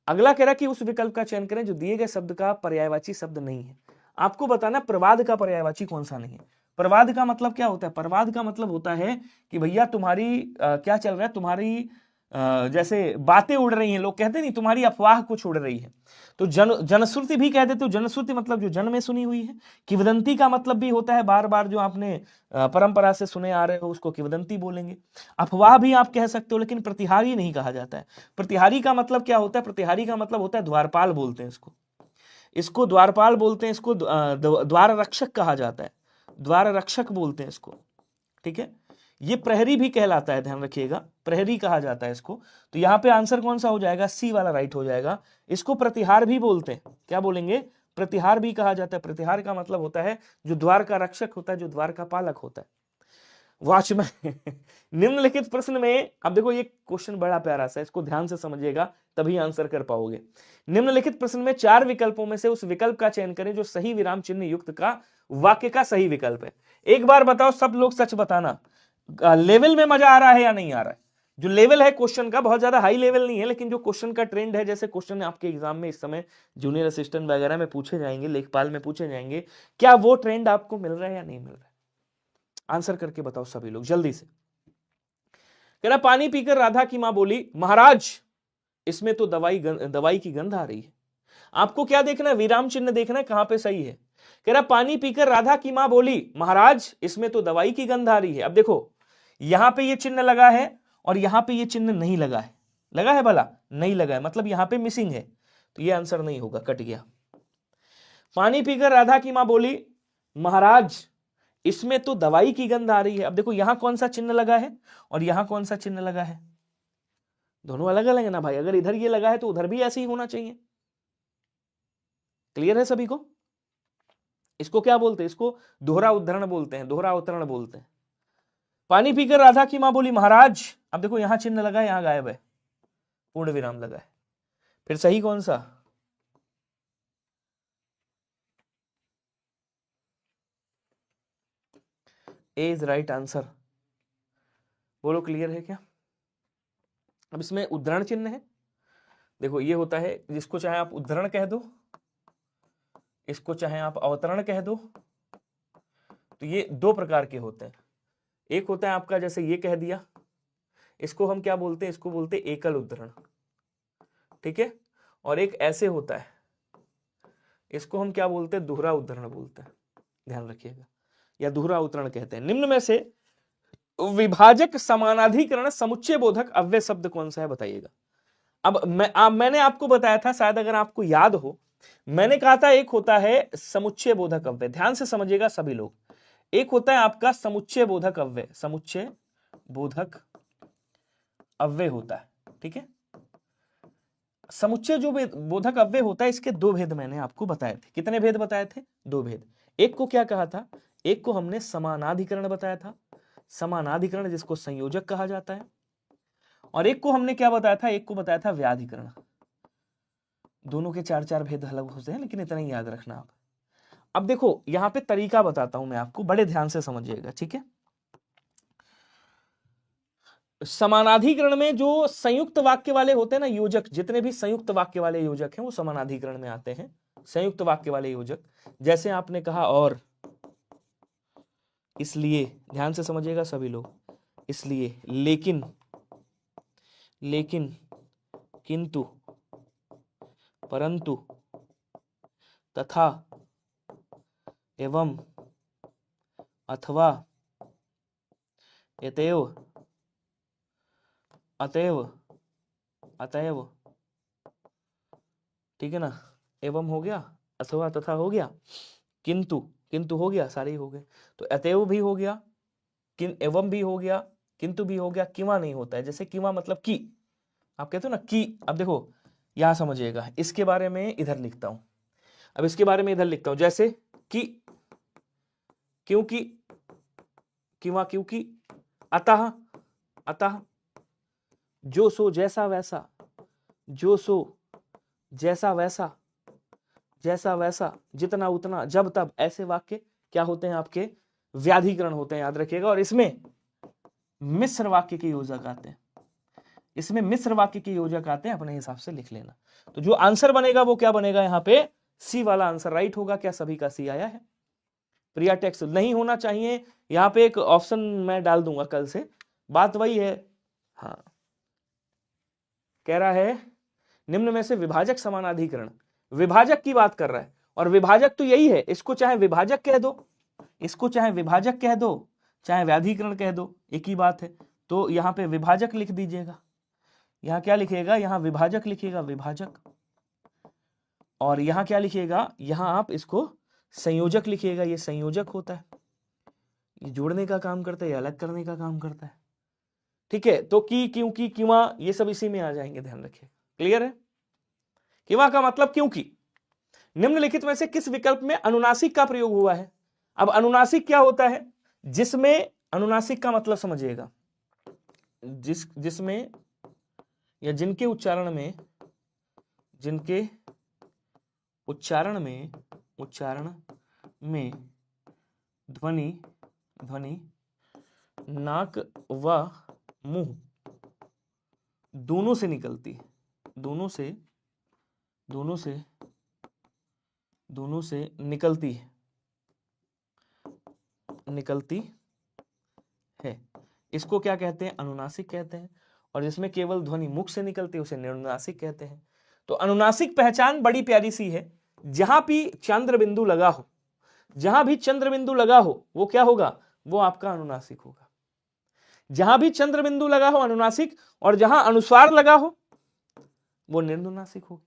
[SPEAKER 1] अगला कह रहा कि उस विकल्प का चयन करें जो दिए गए शब्द का पर्यायवाची शब्द नहीं है। आपको बताना प्रवाद का पर्यायवाची कौन सा नहीं है। प्रवाद का मतलब क्या होता है, प्रवाद का मतलब होता है कि भैया तुम्हारी क्या चल रहा है, तुम्हारी जैसे बातें उड़ रही हैं, लोग कहते नहीं तुम्हारी अफवाह कुछ उड़ रही है, तो जनश्रुति भी कह देते हो। जनश्रुति मतलब जो जन में सुनी हुई है। किंवदंती का मतलब भी होता है बार बार जो आपने परंपरा से सुने आ रहे हो उसको किंवदंती बोलेंगे। अफवाह भी आप कह सकते हो, लेकिन प्रतिहारी नहीं कहा जाता है। प्रतिहारी का मतलब क्या होता है, प्रतिहारी का मतलब होता है द्वारपाल बोलते हैं इसको, इसको द्वारपाल बोलते हैं, इसको द्वार रक्षक कहा जाता है, द्वार रक्षक बोलते हैं इसको, ठीक है। ये प्रहरी भी कहलाता है, ध्यान रखिएगा, प्रहरी कहा जाता है इसको। तो यहां पे आंसर कौन सा हो जाएगा, सी वाला राइट हो जाएगा। इसको प्रतिहार भी बोलते हैं, क्या बोलेंगे, प्रतिहार भी कहा जाता है। प्रतिहार का मतलब होता है जो द्वार का रक्षक होता है, जो द्वार का पालक होता है, वॉचमैन। निम्नलिखित प्रश्न में, अब देखो ये क्वेश्चन बड़ा प्यारा सा है, इसको ध्यान से समझिएगा तभी आंसर कर पाओगे। निम्नलिखित प्रश्न में 4 विकल्पों में से उस विकल्प का चयन करें जो सही विराम चिन्ह युक्त का वाक्य का सही विकल्प है। एक बार बताओ सब लोग सच बताना, लेवल में मजा आ रहा है या नहीं आ रहा है। जो लेवल है क्वेश्चन का बहुत ज्यादा हाई लेवल नहीं है, लेकिन जो क्वेश्चन का ट्रेंड है, जैसे क्वेश्चन आपके एग्जाम में इस समय जूनियर असिस्टेंट वगैरह में पूछे जाएंगे, लेखपाल में पूछे जाएंगे, क्या वो ट्रेंड आपको मिल रहा है या नहीं मिल रहा है। आंसर करके बताओ सभी लोग जल्दी से। कह रहा पानी पीकर राधा की मां बोली महाराज इसमें तो दवाई की गंध आ रही है। आपको क्या देखना है, विराम चिन्ह देखना है कहां पे सही है। कह रहा पानी पीकर राधा की मां बोली महाराज इसमें तो दवाई की गंध आ रही है। अब देखो यहां पे ये चिन्ह लगा है और यहां पे ये चिन्ह नहीं लगा है, लगा है भला, नहीं लगा है, मतलब यहां पे मिसिंग है, तो ये आंसर नहीं होगा, कट गया। पानी पीकर राधा की मां बोली महाराज इसमें तो दवाई की गंध आ रही है। अब देखो यहां कौन सा चिन्ह लगा है और यहां कौन सा चिन्ह लगा है, दोनों अलग अलग है ना भाई। अगर इधर ये लगा है तो उधर भी ऐसे ही होना चाहिए। क्लियर है सभी को। इसको क्या बोलते हैं, इसको दोहरा उद्धरण बोलते हैं, दोहरा उद्धरण बोलते हैं। पानी पीकर राधा की मां बोली महाराज, अब देखो यहां चिन्ह लगा है, यहां गायब है, पूर्ण विराम लगा है। फिर सही कौन सा, ए इज राइट आंसर। बोलो क्लियर है क्या। अब इसमें उद्धरण चिन्ह है, देखो ये होता है, जिसको चाहे आप उद्धरण कह दो, इसको चाहे आप अवतरण कह दो। तो ये 2 प्रकार के होते हैं। एक होता है आपका जैसे ये कह दिया, इसको हम क्या बोलते हैं, इसको बोलते हैं एकल उद्धरण, ठीक है। और एक ऐसे होता है, इसको हम क्या बोलते हैं, दोहरा उद्धरण बोलते हैं, ध्यान रखिएगा, या दोहरा उद्धरण कहते हैं। निम्न में से विभाजक समानाधिकरण समुच्चय बोधक अव्यय शब्द कौन सा है बताइएगा। अब मैंने आपको बताया था, शायद अगर आपको याद हो, मैंने कहा था एक होता है समुच्चय बोधक अव्यय, ध्यान से समझिएगा सभी लोग। एक होता है आपका समुच्चय बोधक अव्यय, समुच्चय बोधक अव्यय होता है, ठीक है। समुच्चय जो बोधक अव्यय होता है, इसके 2 भेद मैंने आपको बताए थे। कितने भेद बताए थे, 2 भेद। एक को क्या कहा था, एक को हमने समानाधिकरण बताया था, समानाधिकरण जिसको संयोजक कहा जाता है, और एक को हमने क्या बताया था, एक को बताया था व्याधिकरण। दोनों के 4-4 भेद अलग होते हैं, लेकिन इतना ही याद रखना आप। अब देखो यहां पे तरीका बताता हूं मैं आपको, बड़े ध्यान से समझिएगा, ठीक है। समानाधिकरण में जो संयुक्त वाक्य वाले होते हैं ना योजक, जितने भी संयुक्त वाक्य वाले योजक हैं वो समानाधिकरण में आते हैं। संयुक्त वाक्य वाले योजक, जैसे आपने कहा और, इसलिए, ध्यान से समझिएगा सभी लोग, इसलिए, लेकिन, लेकिन, किंतु, परंतु, तथा, एवं, अथवा, अतएव, अतएव, अतएव, ठीक है ना। एवं हो गया, अथवा तथा हो गया, किंतु, किंतु हो गया, सारे ही हो गए। तो अतएव भी हो गया, एवं भी हो गया, किंतु भी हो गया, किवा नहीं होता है। जैसे किवा मतलब की, आप कहते हो ना की। अब देखो यहां समझिएगा, इसके बारे में इधर लिखता हूं, अब इसके बारे में इधर लिखता हूं, जैसे कि, क्योंकि, किवा क्योंकि, अतः, अतः, जो सो जैसा वैसा, जो सो जैसा वैसा, जैसा वैसा, जितना उतना, जब तब, ऐसे वाक्य क्या होते हैं आपके, व्याधिकरण होते हैं, याद रखिएगा। और इसमें मिश्र वाक्य के योजक आते हैं, इसमें मिश्र वाक्य के योजक आते हैं, अपने हिसाब से लिख लेना। तो जो आंसर बनेगा वो क्या बनेगा, यहां पे सी वाला आंसर राइट होगा। क्या सभी का सी आया है? प्रिया टेक्स्ट नहीं होना चाहिए, यहां पे एक ऑप्शन मैं डाल दूंगा कल से, बात वही है। हाँ, कह रहा है निम्न में से विभाजक समानाधिकरण, विभाजक की बात कर रहा है, और विभाजक तो यही है, इसको चाहे विभाजक कह दो, इसको चाहे विभाजक कह दो, चाहे व्याधिकरण कह दो, एक ही बात है। तो यहां पे विभाजक लिख दीजिएगा, यहां क्या लिखिएगा, यहां विभाजक लिखिएगा, विभाजक। और यहां क्या लिखिएगा, यहां आप इसको संयोजक लिखिएगा, ये संयोजक होता है, ये जोड़ने का काम करता है, ये अलग करने का काम करता है। ठीक है, तो की, क्योंकि, किवा, ये सब इसी में आ जाएंगे, ध्यान रखिए। क्लियर है? किवा का मतलब क्योंकि। निम्नलिखित में से किस विकल्प में अनुनासिक का प्रयोग हुआ है? अब अनुनासिक क्या होता है, जिसमें, अनुनासिक का मतलब समझिएगा, जिसमें या जिनके उच्चारण में, जिनके उच्चारण में, उच्चारण में ध्वनि, ध्वनि नाक व मुंह दोनों से निकलती है, दोनों से, दोनों से, दोनों से निकलती है, निकलती है, इसको क्या कहते हैं, अनुनासिक कहते हैं। और जिसमें केवल ध्वनि मुख से निकलती है उसे निर्नुनासिक कहते हैं। तो अनुनासिक पहचान बड़ी प्यारी सी है, जहां भी चंद्र बिंदु लगा हो, जहां भी चंद्र बिंदु लगा हो वो क्या होगा, वो आपका अनुनासिक होगा। जहां भी चंद्र बिंदु लगा हो अनुनासिक, और जहां अनुस्वार लगा हो वो निर्नुनासिक होगा।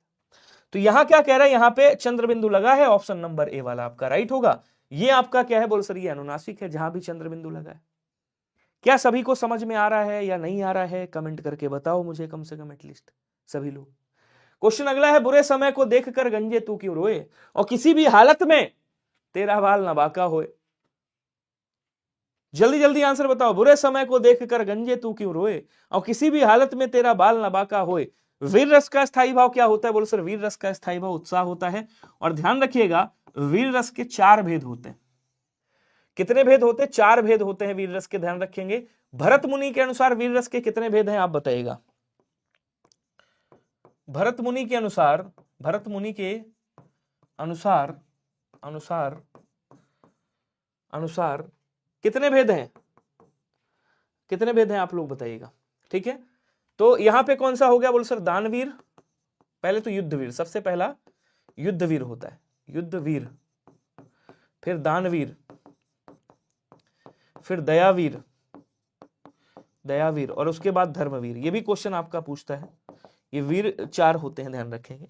[SPEAKER 1] तो यहां क्या कह रहा है, यहां पे चंद्र बिंदु लगा है, ऑप्शन नंबर ए वाला आपका राइट होगा। ये आपका क्या है, बोल सर ये अनुनासिक है, जहां भी चंद्र बिंदु लगा है। क्या सभी को समझ में आ रहा है या नहीं आ रहा है, कमेंट करके बताओ मुझे, कम से कम एटलीस्ट सभी लोग। क्वेश्चन अगला है, बुरे समय को देखकर गंजे तू क्यों रोए, और किसी भी हालत में तेरा बाल न बाका होए। जल्दी जल्दी आंसर बताओ, बुरे समय को देखकर गंजे तू क्यों रोए, और किसी भी हालत में तेरा बाल न बाका होए। वीर रस का स्थायी भाव क्या होता है, बोलो सर वीर रस का स्थायी भाव उत्साह होता है। और ध्यान रखिएगा वीर रस के 4 भेद होते हैं। कितने भेद होते हैं, 4 भेद होते हैं वीर रस के, ध्यान रखेंगे। भरत मुनि के अनुसार वीर रस के कितने भेद हैं, आप बताइएगा। भरत मुनि के अनुसार, भरत मुनि के अनुसार, अनुसार, अनुसार कितने भेद हैं, कितने भेद हैं आप लोग बताइएगा। ठीक है, तो यहां पे कौन सा हो गया, बोलो सर दानवीर, पहले तो युद्धवीर, सबसे पहला युद्धवीर होता है, युद्धवीर, फिर दानवीर, फिर दयावीर, दयावीर, और उसके बाद धर्मवीर। ये भी क्वेश्चन आपका पूछता है, ये वीर 4 होते हैं, ध्यान रखेंगे।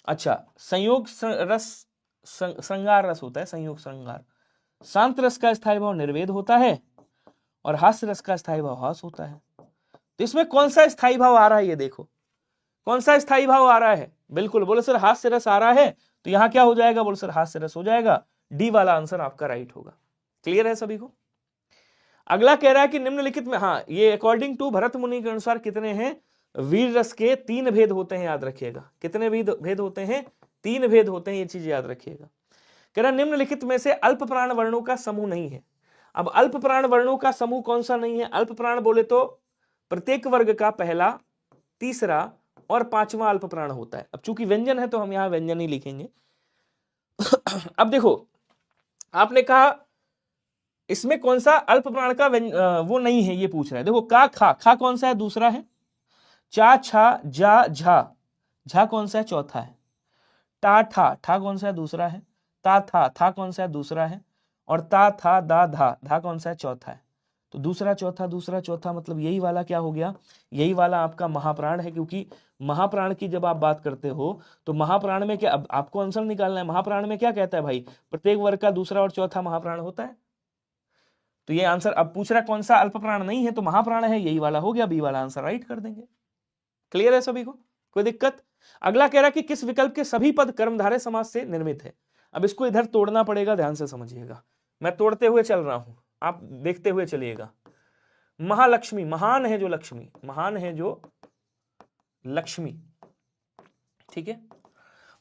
[SPEAKER 1] अच्छा, संयोग रस, श्रृंगार रस होता है, संयोग श्रृंगार। शांत रस का स्थायी भाव निर्वेद होता है, और हास्य रस का स्थायी भाव हास होता है। तो इसमें कौन सा स्थायी भाव आ रहा है, ये देखो कौन सा स्थायी भाव आ रहा है, बिल्कुल बोले सर हास्य रस आ रहा है, तो यहां क्या हो जाएगा, बोले सर हास्य रस हो जाएगा, डी वाला आंसर आपका राइट होगा। क्लियर है सभी को? अगला कह रहा है कि निम्नलिखित में, हाँ ये अकॉर्डिंग टू भरत मुनि के अनुसार कितने हैं वीर रस के, 3 भेद होते हैं, याद रखिएगा। कितने भेद होते हैं, 3 भेद होते हैं, ये चीज याद रखिएगा। कह रहा निम्नलिखित में से अल्प प्राण वर्णों का समूह नहीं है। अब अल्प प्राण वर्णों का समूह कौन सा नहीं है, अल्प प्राण बोले तो प्रत्येक वर्ग का पहला, तीसरा और 5वां अल्प प्राण होता है। अब चूंकि व्यंजन है तो हम यहां व्यंजन ही लिखेंगे। अब देखो आपने कहा इसमें कौन सा अल्प प्राण का वो नहीं है, ये पूछ रहा है। देखो का, खा, खा कौन सा है, दूसरा है। चा, छा, जा, झा, झा कौन सा है, चौथा है। टा, ठा, ठा कौन सा है, दूसरा है। ता, था कौन सा है, दूसरा है। और ता, था, दा, धा, धा कौन सा है, चौथा है। तो दूसरा चौथा, दूसरा चौथा, मतलब यही वाला क्या हो गया, यही वाला आपका महाप्राण है। क्योंकि महाप्राण की जब आप बात करते हो तो महाप्राण में क्या, अब आपको आंसर निकालना है, महाप्राण में क्या कहता है भाई, प्रत्येक वर्ग का दूसरा और चौथा महाप्राण होता है। तो ये आंसर अब पूछ रहा कौन सा अल्प प्राण नहीं है, तो महाप्राण है, यही वाला हो गया, बी वाला आंसर राइट कर देंगे। क्लियर है सभी को, कोई दिक्कत? अगला कह रहा कि किस विकल्प के सभी पद कर्मधारय समास से निर्मित है। अब इसको इधर तोड़ना पड़ेगा, ध्यान से समझिएगा, मैं तोड़ते हुए चल रहा हूं, आप देखते हुए चलिएगा। महालक्ष्मी, महान है जो लक्ष्मी, महान है जो लक्ष्मी, ठीक है।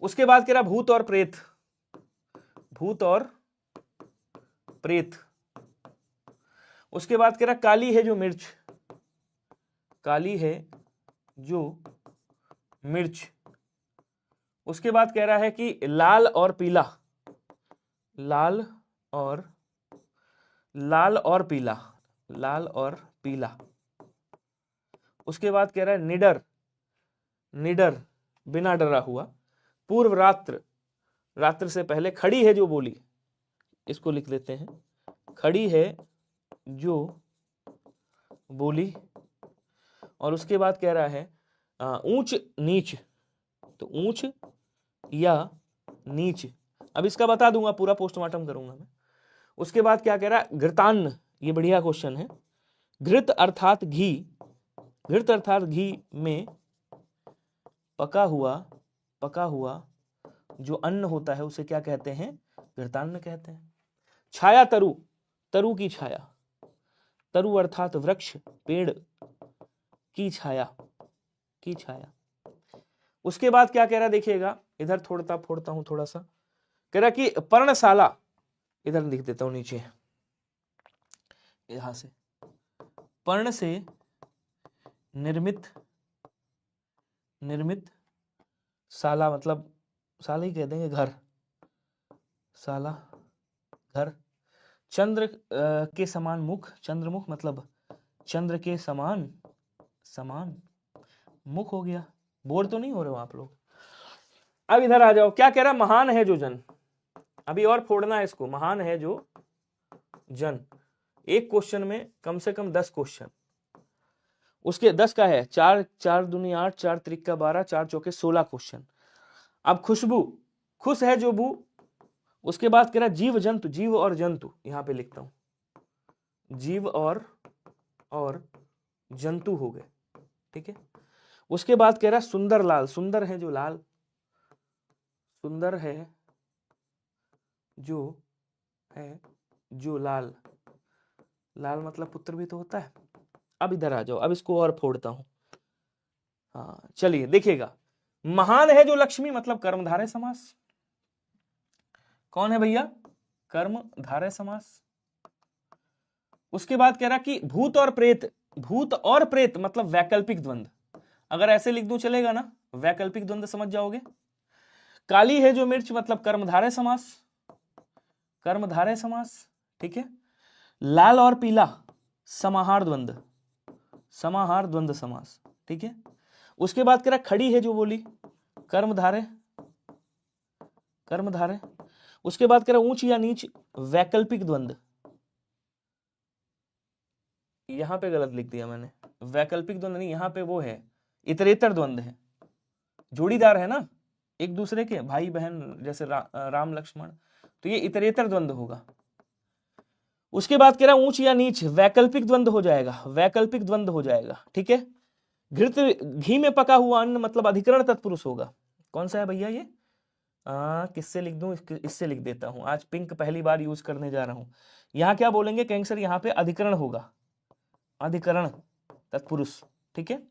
[SPEAKER 1] उसके बाद कह रहा भूत और प्रेत, भूत और प्रेत। उसके बाद कह रहा काली है जो मिर्च, काली है जो मिर्च। उसके बाद कह रहा है कि लाल और पीला, लाल और पीला, लाल और पीला। उसके बाद कह रहा है निडर, निडर बिना डरा हुआ। पूर्व रात्र, रात्र से पहले। खड़ी है जो बोली, इसको लिख लेते हैं, खड़ी है जो बोली। और उसके बाद कह रहा है ऊंच नीच, तो ऊंच या नीच। अब इसका बता दूंगा, पूरा पोस्टमार्टम करूंगा मैं। उसके बाद क्या कह रहा है घृतान्न, ये बढ़िया क्वेश्चन है। घृत अर्थात घी, घृत अर्थात घी में पका हुआ जो अन्न होता है उसे क्या कहते हैं? घृतान्न कहते हैं। छाया तरु, तरु की छाया, तरु अर्थात वृक्ष, पेड़ की छाया, की छाया। उसके बाद क्या कह रहा है देखिएगा, इधर फोड़ता हूं थोड़ा सा। कह रहा कि पर्णशाला, इधर लिख देता हूं नीचे, यहां से, पर्ण से निर्मित, निर्मित शाला, मतलब शाला ही कह देंगे, घर, शाला घर। चंद्र के समान मुख, चंद्रमुख मतलब चंद्र के समान, समान मुख हो गया। बोर तो नहीं हो रहे हो आप लोग? अब इधर आ जाओ, क्या कह रहा? महान है जो जन। अभी और फोड़ना है इसको, महान है जो जन। एक क्वेश्चन में कम से कम 10 क्वेश्चन। उसके 10 का है 4, 4 दूनी 8, 4 त्रिक 12, 4 चौके 16 क्वेश्चन। अब खुशबू, खुश है जो बू। उसके बाद कह रहा जीव जंतु, जीव और जंतु, यहां पे लिखता हूं, जीव और जंतु हो गए, ठीक है। उसके बाद कह रहा सुंदर लाल, सुंदर है जो लाल, सुंदर है जो लाल, लाल मतलब पुत्र भी तो होता है। अब इधर आ जाओ, अब इसको और फोड़ता हूं। हाँ चलिए देखिएगा, महान है जो लक्ष्मी मतलब कर्मधारय समास। कौन है भैया? कर्मधारय समास। उसके बाद कह रहा कि भूत और प्रेत, भूत और प्रेत मतलब वैकल्पिक द्वंद्व। अगर ऐसे लिख दूं चलेगा ना, वैकल्पिक द्वंद्व समझ जाओगे। काली है जो मिर्च मतलब कर्मधारय समास, कर्मधारय समास, ठीक है। लाल और पीला समाहार द्वंद्व, समाहार द्वंद्व समास, ठीक है। उसके बाद कह रहा खड़ी है जो बोली, कर्मधारय, कर्मधारय। उसके बाद कह रहा ऊंच या नीच वैकल्पिक द्वंद्व, यहां पे गलत लिख दिया मैंने, वैकल्पिक द्वंद्व नहीं, यहां पे वो है इतरेतर द्वंद्व है, जोड़ीदार है ना एक दूसरे के, भाई बहन जैसे राम लक्ष्मण, तो ये इतरेतर द्वंद्व होगा। उसके बाद कह रहा ऊंच या नीच वैकल्पिक द्वंद्व हो जाएगा, वैकल्पिक द्वंद्व हो जाएगा, ठीक है। घृत, घी में पका हुआ अन्न मतलब अधिकरण तत्पुरुष होगा। कौन सा है भैया ये? किससे लिख दूं? इससे लिख देता हूं, आज पिंक पहली बार यूज करने जा रहा हूं। यहां क्या बोलेंगे कैंसर, यहां पे अधिकरण होगा, अधिकरण तत्पुरुष, ठीक है।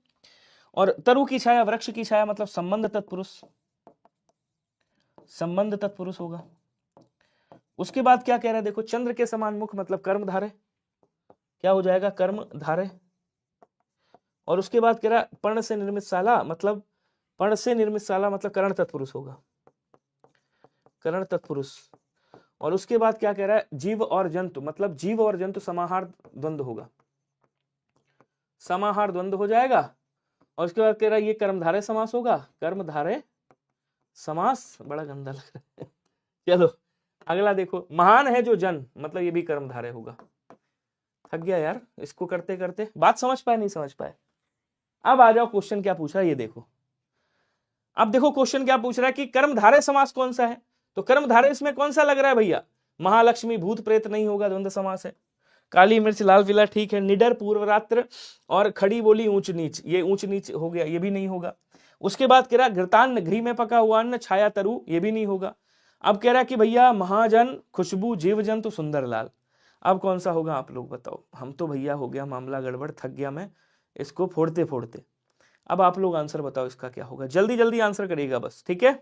[SPEAKER 1] और तरु की छाया, वृक्ष की छाया मतलब संबंध तत्पुरुष, संबंध तत्पुरुष होगा। उसके बाद क्या कह रहा है देखो, चंद्र के समान मुख मतलब कर्मधारय, क्या हो जाएगा? कर्मधारय। और उसके बाद कह रहा पर्ण से निर्मित शाला मतलब, पर्ण से निर्मित शाला मतलब करण तत्पुरुष होगा, करण तत्पुरुष। और उसके बाद क्या कह रहा है? जीव और जंतु मतलब जीव और जंतु समाहार द्वंद्व होगा, समाहार द्वंद्व हो जाएगा। और उसके बाद कह रहा है ये कर्मधारय समास होगा, कर्मधारय समास, बड़ा गंदा लग रहा है। चलो अगला देखो, महान है जो जन मतलब ये भी कर्मधारय होगा। थक गया यार इसको करते करते, बात समझ पाए नहीं समझ पाए? अब आ जाओ क्वेश्चन क्या पूछ रहा है ये देखो। अब देखो क्वेश्चन क्या पूछ रहा है कि कर्मधारय समास कौन सा है, तो कर्मधारय इसमें कौन सा लग रहा है भैया? महालक्ष्मी, भूत प्रेत नहीं होगा, द्वंद्व समास है। काली मिर्च लाल पीला ठीक है। निडर पूर्व रात्र और खड़ी बोली ऊंच नीच, ये ऊंच नीच हो गया, ये भी नहीं होगा। उसके बाद कह रहा घृतान्न घी में पका हुआ अन्न छाया तरु, ये भी नहीं होगा। अब कह रहा कि भैया महाजन खुशबू जीव जंतु सुंदर लाल, अब कौन सा होगा आप लोग बताओ। हम तो भैया हो गया मामला गड़बड़, थक गया मैं इसको फोड़ते फोड़ते। अब आप लोग आंसर बताओ इसका क्या होगा, जल्दी जल्दी आंसर करिएगा बस, ठीक है।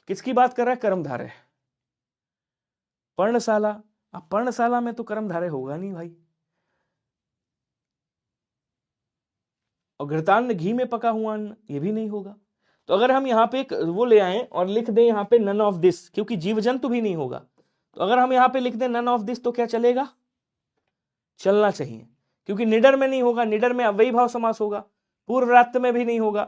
[SPEAKER 1] किसकी बात कर रहा है, कर्मधारय, पर्णशाला। अब पर्णशाला में तो कर्मधारय होगा नहीं भाई। और घृतान्न घी में पका हुआ अन्न, ये भी नहीं होगा। तो अगर हम यहाँ पे एक वो ले आए और लिख दें यहाँ पे नन ऑफ दिस, क्योंकि जीव जंतु भी नहीं होगा, तो अगर हम यहाँ पे लिख दें नन ऑफ दिस तो क्या चलेगा, चलना चाहिए, क्योंकि निडर में नहीं होगा, निडर में अव्ययी भाव समास होगा। पूर्व रात्र में भी नहीं होगा,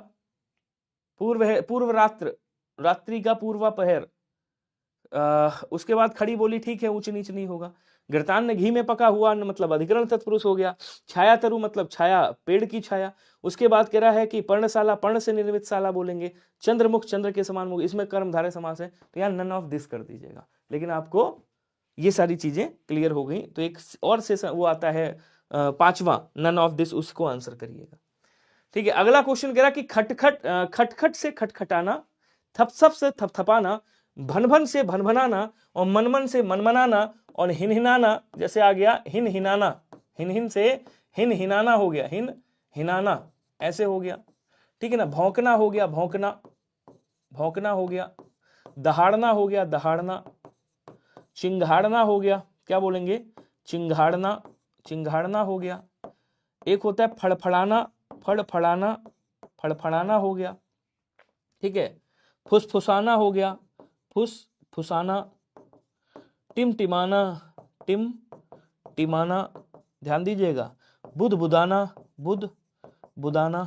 [SPEAKER 1] पूर्व रात्र, रात्रि का पूर्वापहर। उसके बाद खड़ी बोली ठीक है, ऊंच नीच नहीं होगा। घृतान्न घी में पका हुआ अन्न मतलब अधिकरण तत्पुरुष हो गया। छाया तरु मतलब छाया, पेड़ की छाया। उसके बाद कह रहा है कि पर्णशाला, पर्ण से निर्मित शाला बोलेंगे। चंद्रमुख, चंद्र के समान मुख, इसमें कर्मधारय समास है, तो यहाँ नन ऑफ दिस कर दीजिएगा। लेकिन आपको ये सारी चीजें क्लियर हो गई, तो एक और सेशन वो आता है पांचवा, नन ऑफ दिस, उसको आंसर करिएगा, ठीक है। अगला क्वेश्चन कह रहा कि खटखट, खटखट से खटखटाना, थपथप से थपथपाना, भनभन से भनभनाना, और मनमन से मनमनाना, और हिनहिनाना, जैसे आ गया हिन हिनाना, हिन से हिन हिनाना हो गया, हिन हिनाना ऐसे हो गया, ठीक है ना। भौंकना हो गया, भौंकना, भौंकना हो गया। दहाड़ना हो गया, दहाड़ना। चिंघाड़ना हो गया, क्या बोलेंगे, चिंघाड़ना, चिंघाड़ना हो गया। एक होता है फड़फड़ाना, फड़फड़ाना, फड़फड़ाना हो गया, ठीक है। फुसफुसाना हो गया, फुसफुसाना। टिमटिमाना, टिमटिमाना, ध्यान दीजिएगा। बुदबुदाना, बुदबुदाना।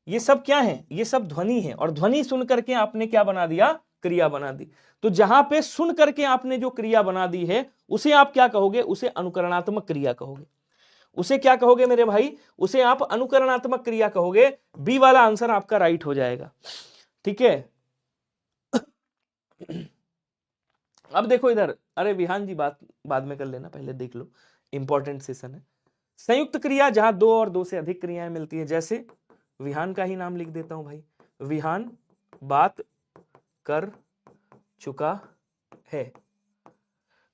[SPEAKER 1] ये सब क्या है, ये सब ध्वनि है, और ध्वनि सुन करके आपने क्या बना दिया, क्रिया बना दी। तो जहां पे सुन करके आपने जो क्रिया बना दी है उसे आप क्या कहोगे, उसे अनुकरणात्मक क्रिया कहोगे। उसे क्या कहोगे मेरे भाई, उसे आप अनुकरणात्मक क्रिया कहोगे। बी वाला आंसर आपका राइट हो जाएगा, ठीक है। अब देखो इधर, अरे विहान जी बात बाद में कर लेना, पहले देख लो, इंपॉर्टेंट सेशन है। संयुक्त क्रिया जहां दो और दो से अधिक क्रियाएं मिलती है, जैसे विहान का ही नाम लिख देता हूं भाई, विहान बात कर चुका है।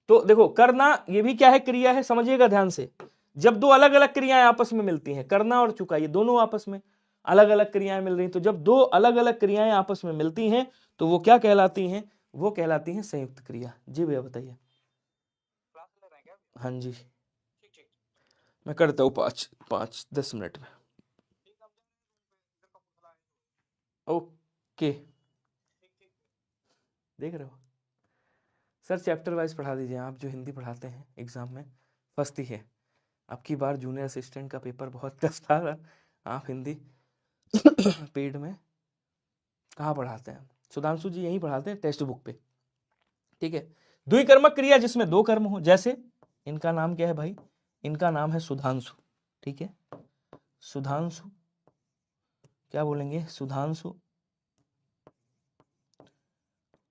[SPEAKER 1] तो देखो करना, ये भी क्या है, क्रिया है, समझिएगा ध्यान से। जब दो अलग अलग क्रियाएं आपस में मिलती हैं, करना और चुका, ये दोनों आपस में अलग अलग क्रियाएं मिल रही, तो जब दो अलग अलग क्रियाएं आपस में मिलती हैं तो वो क्या कहलाती हैं, वो कहलाती हैं संयुक्त क्रिया। जी भैया बताइए। हाँ जी, मैं करता हूँ 5-10 मिनट में। ओके, देख रहे हो सर, चैप्टर वाइज पढ़ा दीजिए। आप जो हिंदी पढ़ाते हैं एग्जाम में फंसती है। अब की बार जूनियर असिस्टेंट का पेपर बहुत टफ था, आप हिंदी पेड में कहाँ पढ़ाते हैं, सुधांशु जी यहीं पढ़ाते हैं टेक्स्ट बुक पे, ठीक है। द्विकर्मक क्रिया जिसमें दो कर्म हो, जैसे इनका नाम क्या है भाई, इनका नाम है सुधांशु, ठीक है। सुधांशु, क्या बोलेंगे, सुधांशु,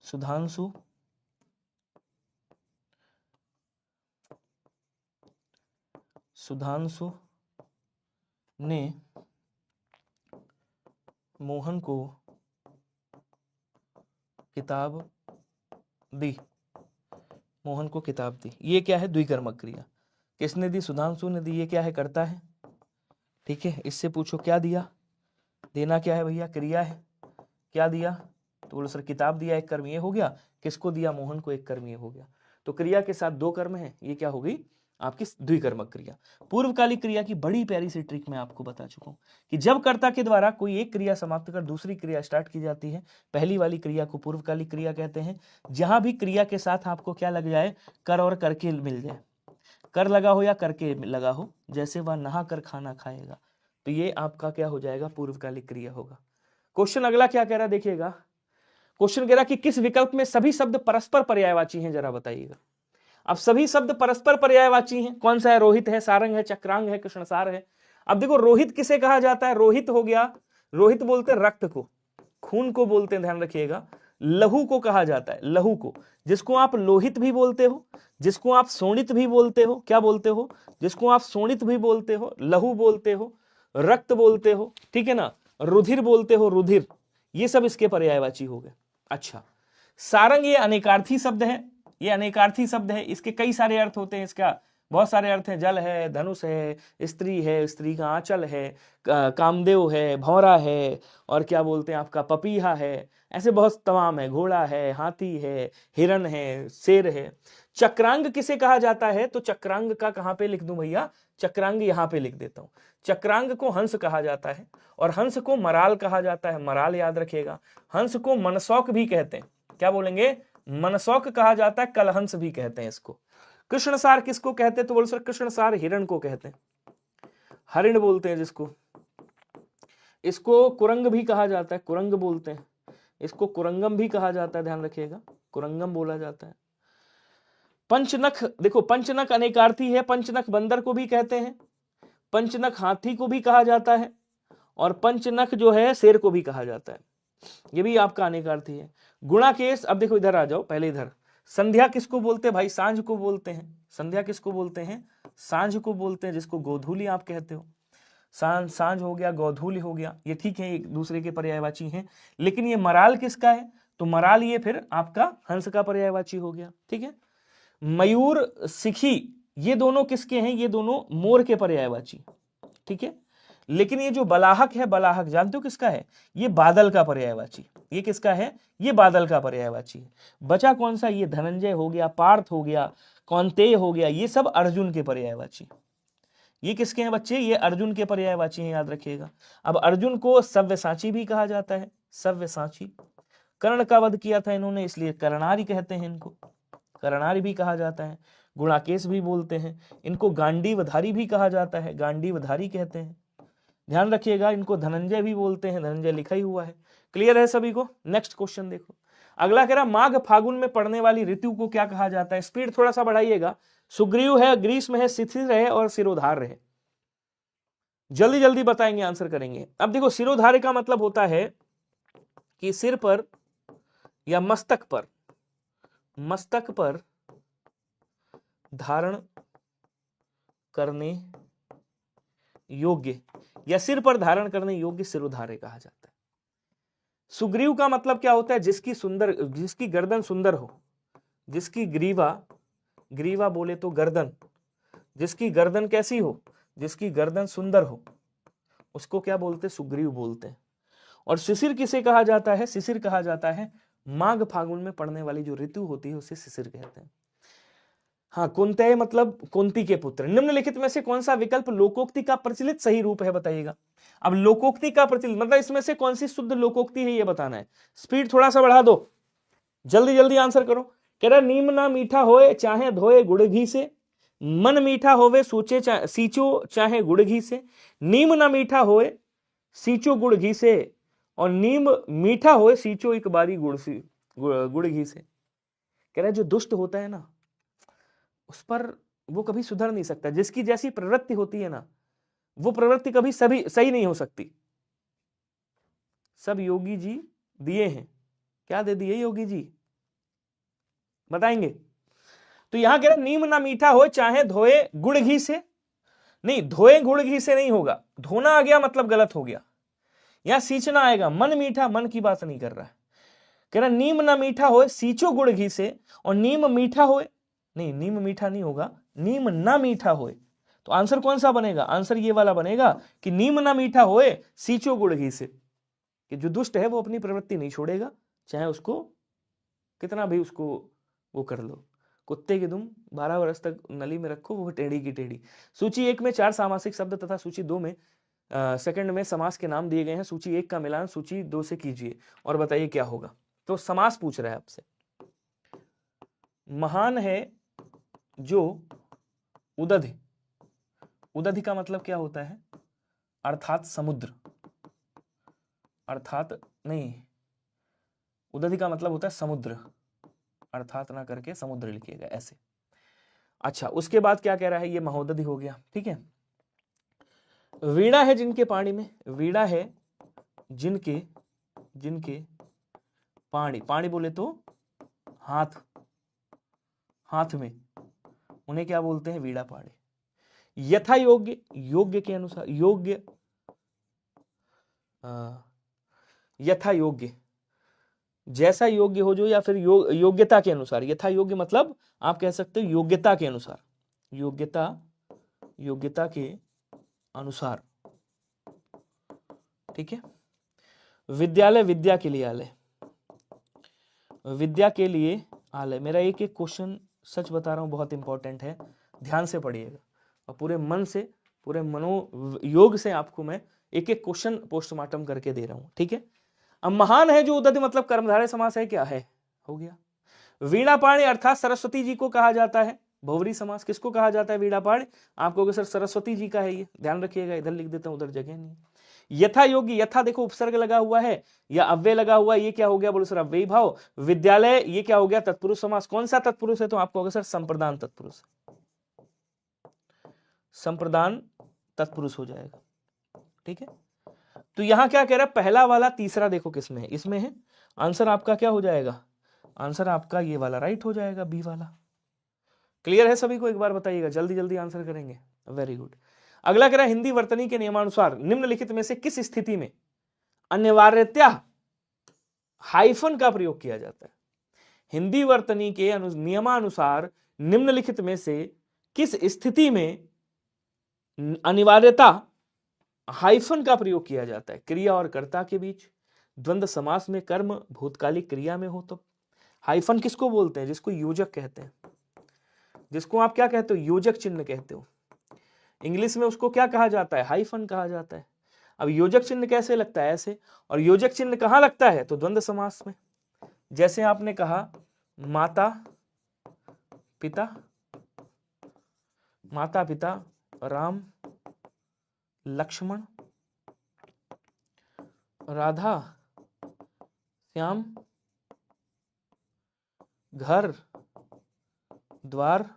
[SPEAKER 1] सुधांशु, सुधांशु ने मोहन को किताब दी, मोहन को किताब दी, ये क्या है, द्विकर्मक क्रिया। किसने दी, सुधांशु ने दी, ये क्या है, करता है, ठीक है। इससे पूछो क्या दिया, देना क्या है भैया, क्रिया है। क्या दिया, तो बोलो सर किताब दिया, एक कर्म ये हो गया। किसको दिया, मोहन को, एक कर्म ये हो गया। तो क्रिया के साथ दो कर्म है, ये क्या हो गई आपकी द्विकर्मक क्रिया। पूर्वकालिक क्रिया की बड़ी प्यारी सी ट्रिक मैं आपको बता चुका हूं कि जब कर्ता के द्वारा कोई एक क्रिया समाप्त कर दूसरी क्रिया स्टार्ट की जाती है, पहली वाली क्रिया को पूर्वकालिक क्रिया कहते हैं। जहां भी क्रिया के साथ आपको क्या लग जाए, कर और करके मिल जाए, कर लगा हो या करके लगा हो, जैसे वह नहा कर खाना खाएगा, तो ये आपका क्या हो जाएगा, पूर्वकालिक क्रिया होगा। क्वेश्चन अगला क्या कह रहा है देखिएगा, क्वेश्चन कह रहा कि किस विकल्प में सभी शब्द परस्पर पर्यायवाची हैं, जरा बताइएगा। अब सभी शब्द परस्पर पर्यायवाची हैं, कौन सा है, रोहित है, सारंग है, चक्रांग है, कृष्णसार है। अब देखो रोहित किसे कहा जाता है, रोहित हो गया, रोहित बोलते हैं रक्त को, खून को बोलते हैं, ध्यान रखिएगा। लहू को कहा जाता है, लहू को, जिसको आप लोहित भी बोलते हो, जिसको आप शोणित भी बोलते हो, क्या बोलते हो, जिसको आप शोणित भी बोलते हो, लहू बोलते हो, रक्त बोलते हो, ठीक है ना, रुधिर बोलते हो, रुधिर, ये सब इसके पर्यायवाची हो गए। अच्छा, सारंग ये अनेकार्थी शब्द है, ये अनेकार्थी शब्द है, इसके कई सारे अर्थ होते हैं, इसका बहुत सारे अर्थ हैं, जल है, धनुष है, स्त्री का आंचल है, कामदेव है, भौरा है, और क्या बोलते हैं आपका पपीहा है, ऐसे बहुत तमाम है, घोड़ा है, हाथी है, हिरण है, शेर है। चक्रांग किसे कहा जाता है, तो चक्रांग का कहां पे लिख दूं भैया, चक्रांग यहां पे लिख देता हूं। चक्रांग को हंस कहा जाता है, और हंस को मराल कहा जाता है, मराल याद रखिएगा। हंस को मनसौक भी कहते हैं, क्या बोलेंगे, मनसौक कहा जाता है, कलहंस भी कहते हैं इसको। कृष्णसार किसको कहते हैं, तो बोल सर कृष्णसार हिरण को कहते हैं, हरिण बोलते हैं जिसको। इसको कुरंग भी कहा जाता है, कुरंग बोलते हैं, इसको कुरंगम भी कहा जाता है, ध्यान रखिएगा, कुरंगम बोला जाता है। पंचनख, देखो पंचनख अनेकार्थी है, पंचनख बंदर को भी कहते हैं, पंचनख हाथी को भी कहा जाता है, और पंचनख जो है शेर को भी कहा जाता है, ये भी आपका अनेकार्थी है। गुणाकेश, अब देखो इधर आ जाओ, पहले इधर, संध्या किसको बोलते हैं भाई, सांझ को बोलते हैं, संध्या किसको बोलते हैं, सांझ को बोलते हैं, जिसको गोधूली आप कहते हो। सांझ हो गया, गोधूली हो गया, ये ठीक है, एक दूसरे के पर्यायवाची हैं, लेकिन ये मराल किसका है, तो मराल ये फिर आपका हंस का पर्यायवाची हो गया, ठीक है। मयूर, सिखी, ये दोनों किसके हैं, ये दोनों मोर के पर्यायवाची, ठीक है। लेकिन ये जो बलाहक है, बलाहक जानते हो किसका है, ये बादल का पर्यायवाची, ये किसका है, ये बादल का पर्यायवाची है। बचा कौन सा, ये धनंजय हो गया, पार्थ हो गया, कौंतेय हो गया, ये सब अर्जुन के पर्यायवाची। ये किसके हैं बच्चे, ये अर्जुन के पर्यायवाची हैं, याद रखिएगा। अब अर्जुन को सव्यसाची भी कहा जाता है, सव्यसाची। कर्ण का वध किया था इन्होंने, इसलिए कर्णारी कहते हैं इनको, कर्णारी भी कहा जाता है। गुणाकेश भी बोलते हैं इनको, गांडीवधारी भी कहा जाता है, गांडीवधारी कहते हैं, ध्यान रखिएगा। इनको धनंजय भी बोलते हैं, धनंजय लिखा ही हुआ है। क्लियर है सभी को। नेक्स्ट क्वेश्चन देखो, अगला कह रहा माघ फागुन में पड़ने वाली ऋतु को क्या कहा जाता है। स्पीड थोड़ा सा बढ़ाइएगा। सुग्रीव है, ग्रीष्म है, शिथिर है और सिरोधार्य है। जल्दी जल्दी बताएंगे, आंसर करेंगे। अब देखो, सिरोधार्य का मतलब होता है कि सिर पर या मस्तक पर धारण करने योग्य या सिर पर धारण करने योग्य सिरोधार्य कहा जाता है। सुग्रीव का मतलब क्या होता है, जिसकी गर्दन सुंदर हो, जिसकी ग्रीवा बोले तो गर्दन, जिसकी गर्दन कैसी हो, जिसकी गर्दन सुंदर हो, उसको क्या बोलते, सुग्रीव बोलते हैं। और शिशिर किसे कहा जाता है, शिशिर कहा जाता है माघ फागुन में पड़ने वाली जो ऋतु होती है उसे शिशिर कहते हैं। हाँ, कुंतेय मतलब कुंती के पुत्र। निम्नलिखित में से कौन सा विकल्प लोकोक्ति का प्रचलित सही रूप है, बताइएगा। अब लोकोक्ति का प्रचलित मतलब इसमें से कौन सी शुद्ध लोकोक्ति है, ये बताना है। स्पीड थोड़ा सा बढ़ा दो, जल्दी जल्दी आंसर करो। कह रहा नीम ना मीठा होए चाहे धोए गुड़ घी से, मन मीठा होवे सींचो चाहे गुड़ घी से। नीम ना मीठा होए सींचो गुड़ घी से, और नीम मीठा होए सींचो एक बारी गुड़ घी से। कह रहा जो दुष्ट होता है ना, उस पर वो कभी सुधर नहीं सकता। जिसकी जैसी प्रवृत्ति होती है ना, वो प्रवृत्ति कभी सही नहीं हो सकती। सब योगी जी दिए हैं, क्या दे दिए योगी जी, बताएंगे। तो यहां कह रहे नीम ना मीठा हो चाहे धोए गुड़ घी से, नहीं धोए गुड़ घी से नहीं होगा, धोना आ गया मतलब गलत हो गया। यहां सींचना आएगा, मन मीठा, मन की बात नहीं कर रहा है। कह रहा नीम ना मीठा होए सींचो गुड़ घी से, और नीम मीठा होए, नहीं नीम मीठा नहीं होगा, नीम ना मीठा होए। तो आंसर कौन सा बनेगा, आंसर ये वाला बनेगा कि नीम ना मीठा होए सींचो गुड़ घी से। कि जो दुष्ट है वो अपनी प्रवृत्ति नहीं छोड़ेगा, चाहे उसको कितना भी उसको वो कर लो। कुत्ते की दुम 12 वर्ष तक नली में रखो, वो टेढ़ी की टेढ़ी। सूची 1 में 4 सामासिक शब्द तथा सूची 2 में सेकंड में समास के नाम दिए गए हैं। सूची 1 का मिलान सूची 2 से कीजिए और बताइए क्या होगा। तो समास पूछ रहा है आपसे। महान है जो उदधि, उदधि का मतलब क्या होता है, अर्थात समुद्र, अर्थात नहीं, उदधि का मतलब होता है समुद्र, अर्थात ना करके समुद्र लिखिएगा ऐसे। अच्छा, उसके बाद क्या कह रहा है, ये महोदधि हो गया, ठीक है। वीणा है जिनके पाणी में, वीणा है जिनके पाणी, पाणी बोले तो हाथ, हाथ में, उन्हें क्या बोलते हैं? वीणा पाणी। यथा योग्य, योग्य के अनुसार, योग्य, यथा योग्य, जैसा योग्य हो जो, या फिर योग्यता के अनुसार। यथा योग्य मतलब आप कह सकते हो योग्यता के अनुसार, योग्यता, योग्यता के अनुसार, ठीक है। विद्यालय, विद्या के लिए आलय, विद्या के लिए आलय। मेरा एक एक क्वेश्चन सच बता रहा हूं बहुत इंपॉर्टेंट है, ध्यान से पढ़िएगा और पूरे मन से, पूरे मनोयोग से आपको मैं एक एक क्वेश्चन पोस्टमार्टम करके दे रहा हूं, ठीक है। अब महान है जो उदति मतलब कर्मधारय समास है, क्या है? हो गया। वीणा पाणी अर्थात सरस्वती जी को कहा जाता है। बहुव्रीहि समास किसको कहा जाता है? वीणा पाणी। आप कहोगे सर सरस्वती जी का है ये, ध्यान रखिएगा, इधर लिख देता हूं, उधर जगह नहीं। यथा योग्य, यथा देखो उपसर्ग लगा हुआ है या अव्यय लगा हुआ है, ये क्या हो गया? बोलो सर अव्ययी भाव। विद्यालय, ये क्या हो गया? तत्पुरुष समास। कौन सा तत्पुरुष है? तो आप कहोगे सर संप्रदान तत्पुरुष, संप्रदान तत्पुरुष हो जाएगा, ठीक है। तो यहां क्या कह रहा है? पहला वाला तीसरा देखो किसमें है? इसमें है। आंसर आपका क्या हो जाएगा? आंसर आपका ये वाला राइट हो जाएगा, बी वाला। क्लियर है सभी को? एक बार बताइएगा, जल्दी जल्दी आंसर करेंगे। Very good. अगला कह रहा है हिंदी वर्तनी के नियमानुसार निम्नलिखित में से किस स्थिति में अनिवार्यतया हाइफन का प्रयोग किया जाता है? हिंदी वर्तनी के नियमानुसार निम्नलिखित में से किस स्थिति में अनिवार्यता हाइफन का प्रयोग किया जाता है? क्रिया और कर्ता के बीच, द्वंद्व समास में, कर्म भूतकालिक क्रिया में हो तो। हाइफन किसको बोलते हैं? जिसको योजक कहते हैं, जिसको आप क्या कहते हो? योजक चिन्ह कहते हो। इंग्लिश में उसको क्या कहा जाता है? हाइफन कहा जाता है। अब योजक चिन्ह कैसे लगता है? ऐसे। और योजक चिन्ह कहां लगता है? तो द्वंद्व समास में। जैसे आपने कहा माता पिता, माता पिता राम लक्ष्मण राधा श्याम घर द्वार,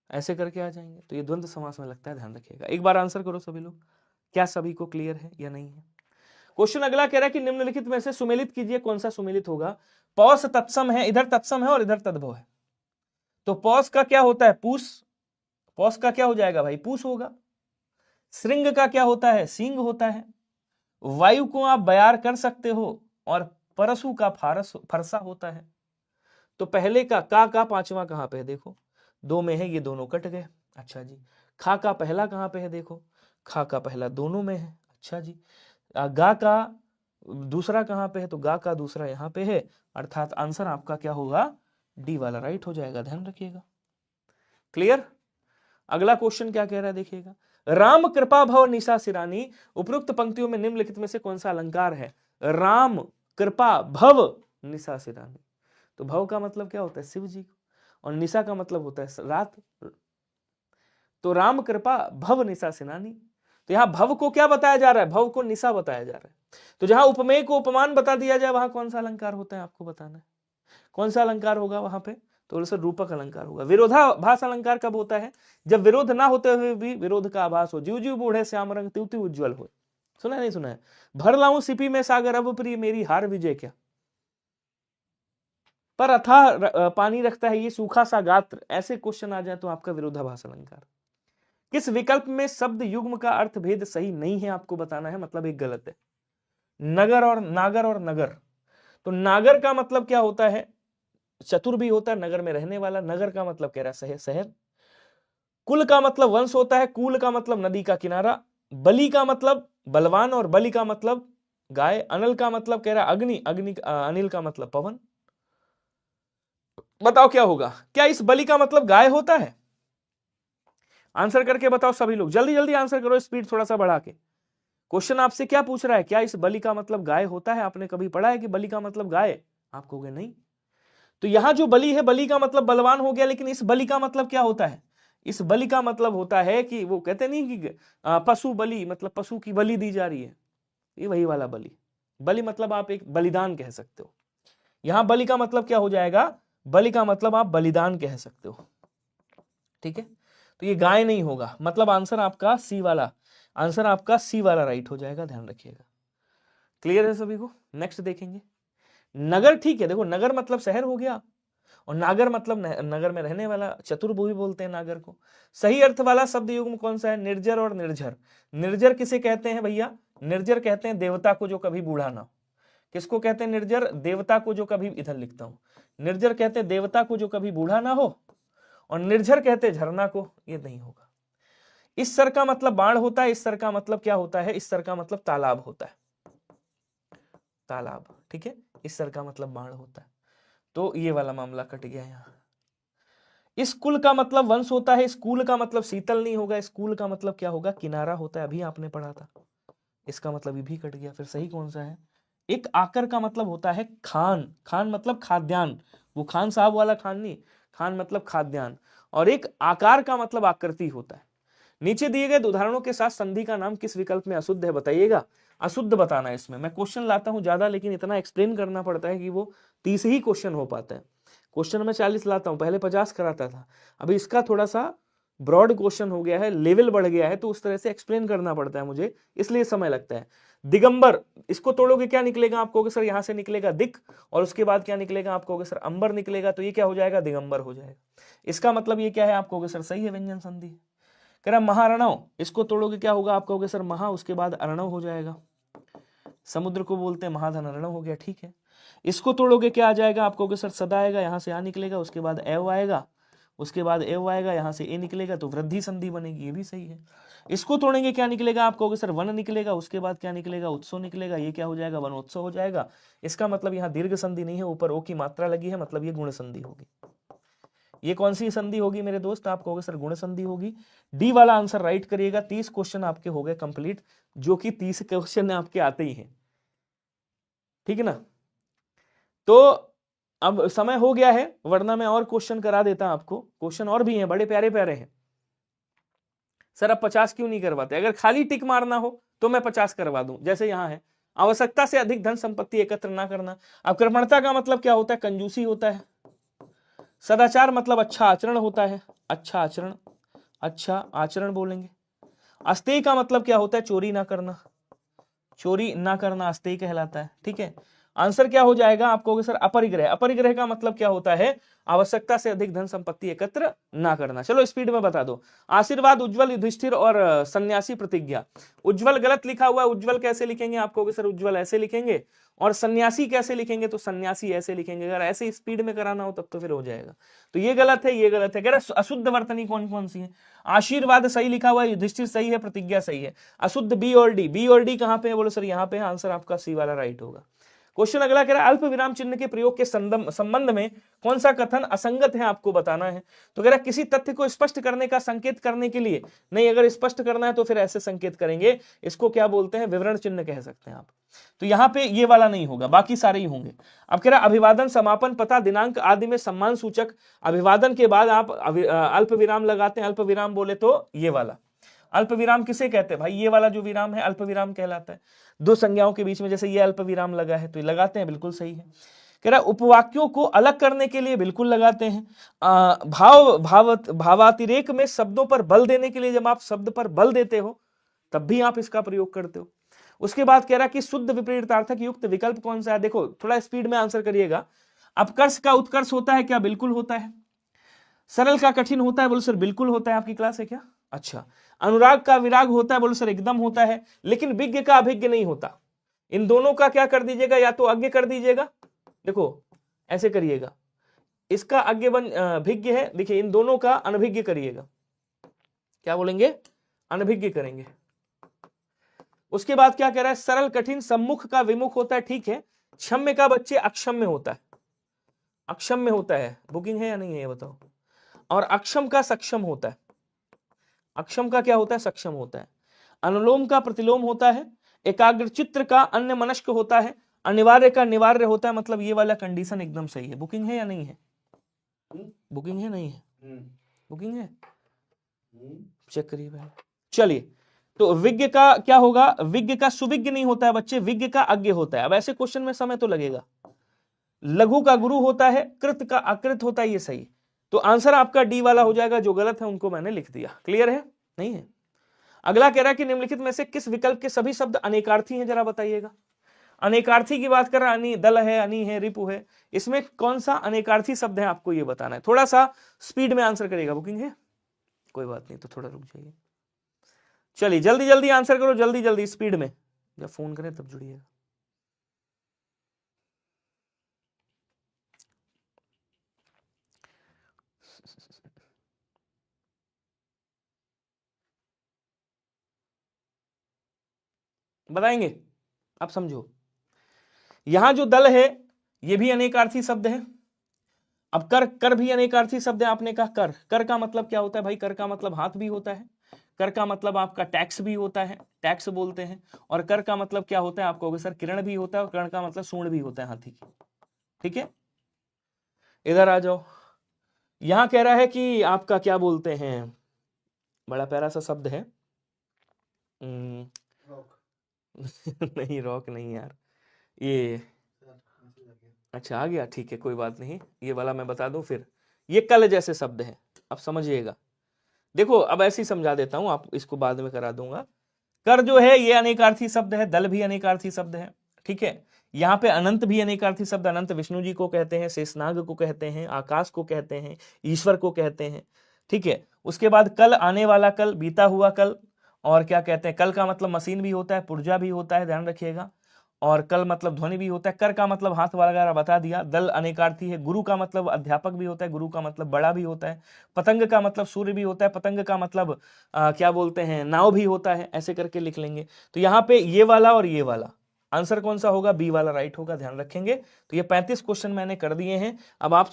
[SPEAKER 1] ऐसे करके आ जाएंगे, तो ये द्वंद्व समास में लगता है, ध्यान रखिएगा। एक बार आंसर करो सभी लोग, क्या सभी को क्लियर है या नहीं है? क्वेश्चन अगला कह रहा है कि निम्नलिखित में से सुमेलित कीजिए, कौन सा सुमेलित होगा? पौष तत्सम है, इधर तत्सम है और इधर तद्भव है, तो पौष का क्या होता है? पूष। पौष का क्या हो जाएगा भाई? पूष होगा। श्रृंग का क्या होता है? सींग होता है। वायु को आप बयार कर सकते हो और परसु का फरसा होता है। तो पहले का पांचवा कहां पे है? देखो दो में है, ये दोनों कट गए। अच्छा जी। खा का पहला कहां पे है? देखो खा का पहला दोनों में है। अच्छा जी। गा का दूसरा कहां पे है? तो गा का दूसरा यहां पे है, अर्थात आंसर आपका क्या होगा? डी वाला राइट हो जाएगा, ध्यान रखिएगा। क्लियर? अगला क्वेश्चन क्या कह रहा है देखिएगा। राम कृपा भव निशा सिरानी, उपरोक्त पंक्तियों में निम्नलिखित में से कौन सा अलंकार है? राम कृपा भव निशा सिरानी, तो भव का मतलब क्या होता है? शिव जी, और निशा का मतलब होता है रात। तो राम कृपा भव निशा सिनानी, तो यहां भव को क्या बताया जा रहा है? भव को निशा बताया जा रहा है। तो जहां उपमेय को उपमान बता दिया जाए वहां कौन सा अलंकार होता है? आपको बताना है कौन सा अलंकार होगा वहां पे? तो सर रूपक अलंकार होगा। विरोधाभास अलंकार कब होता है? जब विरोध ना होते हुए भी विरोध का आभास हो। जीव जीव बूढ़े श्याम रंग त्यों त्यों उज्ज्वल हो। सुना नहीं सुना है? भर लाऊं सिपी में सागर अब प्रिय मेरी हार विजय क्या, पर अथाह पानी रखता है ये सूखा सा गात्र, ऐसे क्वेश्चन आ जाए तो आपका विरोधाभास अलंकार। किस विकल्प में शब्द युग्म का अर्थ भेद सही नहीं है? आपको बताना है, मतलब एक गलत है। नगर और नागर और नगर, तो नागर का मतलब क्या होता है? चतुर भी होता है, नगर में रहने वाला। नगर का मतलब कह रहा है शहर। कुल का मतलब वंश होता है, कूल का मतलब नदी का किनारा। बलि का मतलब बलवान और बलि का मतलब गाय। अनल का मतलब कह रहा है अग्नि, अनिल का मतलब पवन। बताओ क्या होगा? क्या इस बलि का मतलब गाय होता है? आंसर करके बताओ सभी लोग, जल्दी जल्दी आंसर करो, स्पीड थोड़ा सा बढ़ा के। क्वेश्चन आपसे क्या पूछ रहा है? क्या इस बलि का मतलब गाय होता है? आपने कभी पढ़ा है कि बलि का मतलब गाय? आप कहोगे नहीं। तो यहां जो बलि है, बलि का मतलब बलवान हो गया, लेकिन इस बलि का मतलब क्या होता है? इस बलि का मतलब होता है कि वो कहते नहीं कि पशु बलि, मतलब पशु की बलि दी जा रही है, ये वही वाला बलि। बलि मतलब आप एक बलिदान कह सकते हो। यहां बलि का मतलब क्या हो जाएगा? बलि का मतलब आप बलिदान कह सकते हो, ठीक है। तो ये गाय नहीं होगा, मतलब आंसर आपका सी वाला, आंसर आपका सी वाला राइट हो जाएगा, ध्यान रखिएगा। क्लियर है सभी को? नेक्स्ट देखेंगे नगर। ठीक है, देखो नगर मतलब शहर हो गया, और नागर मतलब नगर में रहने वाला, चतुर्भुज बोलते हैं नागर को। सही अर्थ वाला शब्द युग्म कौन सा है? निर्जर और निर्झर। निर्जर किसे कहते हैं भैया? निर्जर कहते हैं देवता को जो कभी बूढ़ा ना हो। किसको कहते हैं निर्जर? देवता को जो कभी, इधर लिखता हूं, निर्जर कहते हैं देवता को जो कभी बूढ़ा ना हो, और निर्झर कहते हैं झरना को। ये नहीं होगा। इस सर का मतलब बाण होता है, इस सर का मतलब क्या होता है? इस सर का मतलब तालाब होता है, तालाब। ठीक है, इस सर का मतलब बाण होता है। तो ये वाला मामला कट गया यहां। स्कूल का मतलब वंश होता है, स्कूल का मतलब शीतल नहीं होगा, स्कूल का मतलब क्या होगा? किनारा होता है, अभी आपने पढ़ा था। इसका मतलब ये भी कट गया। फिर सही कौन सा है? एक आकर का मतलब होता है खान, खान मतलब खाद्यान्न, वो खान साहब वाला खान नहीं, खान मतलब खाद्यान्न। और एक आकार का मतलब आकृति होता है। नीचे दिए गए उदाहरणों के साथ संधि का नाम किस विकल्प में अशुद्ध है? बताइएगा। अशुद्ध बताना है इसमें। मैं क्वेश्चन लाता हूं ज्यादा, लेकिन इतना एक्सप्लेन करना पड़ता है कि वो 30 ही क्वेश्चन हो पाता है। क्वेश्चन में 40 लाता हूं, पहले 50 कराता था, अभी इसका थोड़ा सा ब्रॉड क्वेश्चन हो गया है, लेवल बढ़ गया है, तो उस तरह से एक्सप्लेन करना पड़ता है मुझे, इसलिए समय लगता है। दिगंबर, इसको तोड़ोगे क्या निकलेगा? आप कहोगे सर यहां से निकलेगा दिक, और उसके बाद क्या निकलेगा? आप कहोगे सर अंबर निकलेगा, तो ये क्या हो जाएगा? दिगंबर हो जाएगा। इसका मतलब ये क्या है? आप कहोगे सर सही है, व्यंजन संधि। कह रहा महारणव, इसको तोड़ोगे क्या होगा? आप कहोगे सर महा, उसके बाद अर्णव हो जाएगा। समुद्र को बोलते हैं महाधन, अर्णव हो गया। ठीक है, इसको तोड़ोगे क्या आ जाएगा? आप कहोगे सर सदा आएगा, यहां से आ निकलेगा, उसके बाद एव आएगा, उसके बाद एव आएगा, यहां से ए निकलेगा, तो वृद्धि संधि बनेगी। ये भी सही है। इसको तोड़ेंगे क्या निकलेगा? आप कहोगे सर वन निकलेगा, उसके बाद क्या निकलेगा? उत्सव निकलेगा। ये क्या हो जाएगा? वनोत्सव हो जाएगा। इसका मतलब यहाँ दीर्घ संधि नहीं है, ऊपर ओ की मात्रा लगी है, मतलब ये गुण संधि होगी। ये कौन सी संधि होगी मेरे दोस्त? आप कहोगे सर गुण संधि होगी। डी वाला आंसर राइट करिएगा। 30 क्वेश्चन आपके हो गए कंप्लीट, जो कि 30 क्वेश्चन आपके आते ही हैं। ठीक है ना? तो अब समय हो गया है, वरना मैं और क्वेश्चन करा देता आपको। क्वेश्चन और भी हैं, बड़े प्यारे प्यारे हैं। सर अब 50 क्यों नहीं करवाते? अगर खाली टिक मारना हो तो मैं 50 करवा दूं, जैसे यहां है, आवश्यकता से अधिक धन संपत्ति एकत्र ना करना। अब कृपणता का मतलब क्या होता है? कंजूसी होता है। सदाचार मतलब अच्छा आचरण होता है, अच्छा आचरण, अच्छा आचरण बोलेंगे। अस्तेय का मतलब क्या होता है? चोरी ना करना, चोरी ना करना अस्तेय कहलाता है। ठीक है, आंसर क्या हो जाएगा? आप कहोगे सर अपरिग्रह। अपरिग्रह का मतलब क्या होता है? आवश्यकता से अधिक धन संपत्ति एकत्र ना करना। चलो स्पीड में बता दो। आशीर्वाद, उज्जवल, युधिष्ठिर और सन्यासी प्रतिज्ञा। उज्जवल गलत लिखा हुआ है, उज्जवल कैसे लिखेंगे? आप कहोगे सर उज्जवल ऐसे लिखेंगे, और सन्यासी कैसे लिखेंगे? तो सन्यासी ऐसे लिखेंगे। अगर ऐसे स्पीड में कराना हो तब तो फिर हो जाएगा। तो ये गलत है, ये गलत है। कह रहा अशुद्ध वर्तनी कौन कौन सी है? आशीर्वाद सही लिखा हुआ है, युधिष्ठिर सही है, प्रतिज्ञा सही है। अशुद्ध बी और डी। बी और डी कहां पे है? बोलो सर यहाँ पे है। आंसर आपका सी वाला राइट होगा। क्वेश्चन अगला कह रहा है अल्प विराम चिन्ह के प्रयोग के संबंध में कौन सा कथन असंगत है, आपको बताना है। तो कह रहा है किसी तथ्य को स्पष्ट करने का संकेत करने के लिए नहीं, अगर स्पष्ट करना है तो फिर ऐसे संकेत करेंगे, इसको क्या बोलते हैं? विवरण चिन्ह कह सकते हैं आप। तो यहां पे ये वाला नहीं होगा, बाकी सारे ही होंगे। अब कह रहा है अभिवादन, समापन, पता, दिनांक आदि में सम्मान सूचक। अभिवादन के बाद आप अल्प विराम लगाते हैं, अल्प विराम बोले तो ये वाला। अल्प विराम किसे कहते हैं भाई? ये वाला जो विराम है अल्प विराम कहलाता है। दो संज्ञाओं के बीच में जैसे ये अल्प विराम लगा है तो ये लगाते हैं, बिल्कुल सही है। कह रहा उपवाक्यों को अलग करने के लिए बिल्कुल लगाते हैं। भावातिरेक में शब्दों पर बल देने के लिए जब आप शब्द पर बल देते हो तब भी आप इसका प्रयोग करते हो। उसके बाद कह रहा कि शुद्ध विपरीतार्थक युक्त विकल्प कौन सा है? देखो थोड़ा स्पीड में आंसर करिएगा। अपकर्ष का उत्कर्ष होता है क्या? बिल्कुल होता है। सरल का कठिन होता है? बोलो सर बिल्कुल होता है। आपकी क्लास है क्या? अच्छा। अनुराग का विराग होता है? बोलो सर एकदम होता है। लेकिन विज्ञ का अभिज्ञ नहीं होता। इन दोनों का क्या कर दीजिएगा? या तो अज्ञ कर दीजिएगा, देखो ऐसे करिएगा, इसका अज्ञ भिज्ञ है, देखिए इन दोनों का अनभिज्ञ करिएगा। क्या बोलेंगे? अनभिज्ञ करेंगे। उसके बाद क्या कह रहा है? सरल कठिन सम्मुख का विमुख होता है, ठीक है। क्षम्य का बच्चे अक्षम्य होता है, अक्षम्य होता है। बुकिंग है या नहीं है बताओ। और अक्षम का सक्षम होता है। अक्षम का क्या होता है? सक्षम होता है। अनुलोम का प्रतिलोम होता है। एकाग्रचित्र का अन्य मनस्क होता है। अनिवार्य का निवार्य होता है। मतलब ये वाला कंडीशन एकदम सही है। बुकिंग है या नहीं है? बुकिंग है नहीं है? बुकिंग है, चेक करिए भाई। चलिए, तो विज्ञ का क्या होगा? विज्ञ का सुविज्ञ नहीं होता है बच्चे, विज्ञ का अज्ञ होता है। अब ऐसे क्वेश्चन में समय तो लगेगा। लघु का गुरु होता है, कृत का अकृत होता है, ये सही। तो आंसर आपका डी वाला हो जाएगा। जो गलत है उनको मैंने लिख दिया। क्लियर है? नहीं है? अगला कह रहा है कि निम्नलिखित में से किस विकल्प के सभी शब्द अनेकार्थी हैं? जरा बताइएगा। अनेकार्थी की बात कर रहा है, दल है, अनि है, रिपु है, इसमें कौन सा अनेकार्थी शब्द है आपको ये बताना है। थोड़ा सा स्पीड में आंसर करेगा, बुकिंग है कोई बात नहीं, तो थोड़ा रुक जाइए। चलिए जल्दी जल्दी आंसर करो, जल्दी जल्दी स्पीड में, जब फोन करें तब जुड़िएगा। बताएंगे, आप समझो, यहां जो दल है ये भी अनेकार्थी शब्द है। अब कर, कर भी अनेकार्थी शब्द है। आपने कहा कर, कर का मतलब क्या होता है भाई? कर का मतलब हाथ भी होता है, कर का मतलब आपका टैक्स भी होता है, टैक्स बोलते हैं। और कर का मतलब क्या होता है? आप कहोगे सर किरण भी होता है, और कर्ण का मतलब सूंड भी होता है हाथी की। ठीक है, इधर आ जाओ। यहां कह रहा है कि आपका क्या बोलते हैं, बड़ा प्यारा सा शब्द है, नहीं रॉक नहीं यार, ये अच्छा आ गया, ठीक है कोई बात नहीं, ये वाला मैं बता दूं फिर। ये कल जैसे शब्द है, अब समझिएगा। देखो अब ऐसे ही समझा देता हूं, आप इसको बाद में करा दूंगा। कर जो है ये अनेकार्थी शब्द है, दल भी अनेकार्थी शब्द है, ठीक है। यहाँ पे अनंत भी अनेकार्थी शब्द, अनंत विष्णु जी को कहते हैं, शेषनाग को कहते हैं, आकाश को कहते हैं, ईश्वर को कहते हैं, ठीक है। उसके बाद कल, आने वाला कल, बीता हुआ कल, और क्या कहते हैं, कल का मतलब मशीन भी होता है, पुर्जा भी होता है, ध्यान रखिएगा। और कल मतलब ध्वनि भी होता है। कर का मतलब हाथ वगैरह बता दिया। दल अनेकार्थी है। गुरु का मतलब अध्यापक भी होता है, गुरु का मतलब बड़ा भी होता है। पतंग का मतलब सूर्य भी होता है, पतंग का मतलब क्या बोलते हैं, नाव भी होता है, ऐसे करके लिख लेंगे। तो यहाँ पे ये वाला और ये वाला आंसर कौन सा होगा? बी वाला राइट होगा, ध्यान रखेंगे। तो ये 35 क्वेश्चन मैंने कर दिए हैं। अब आप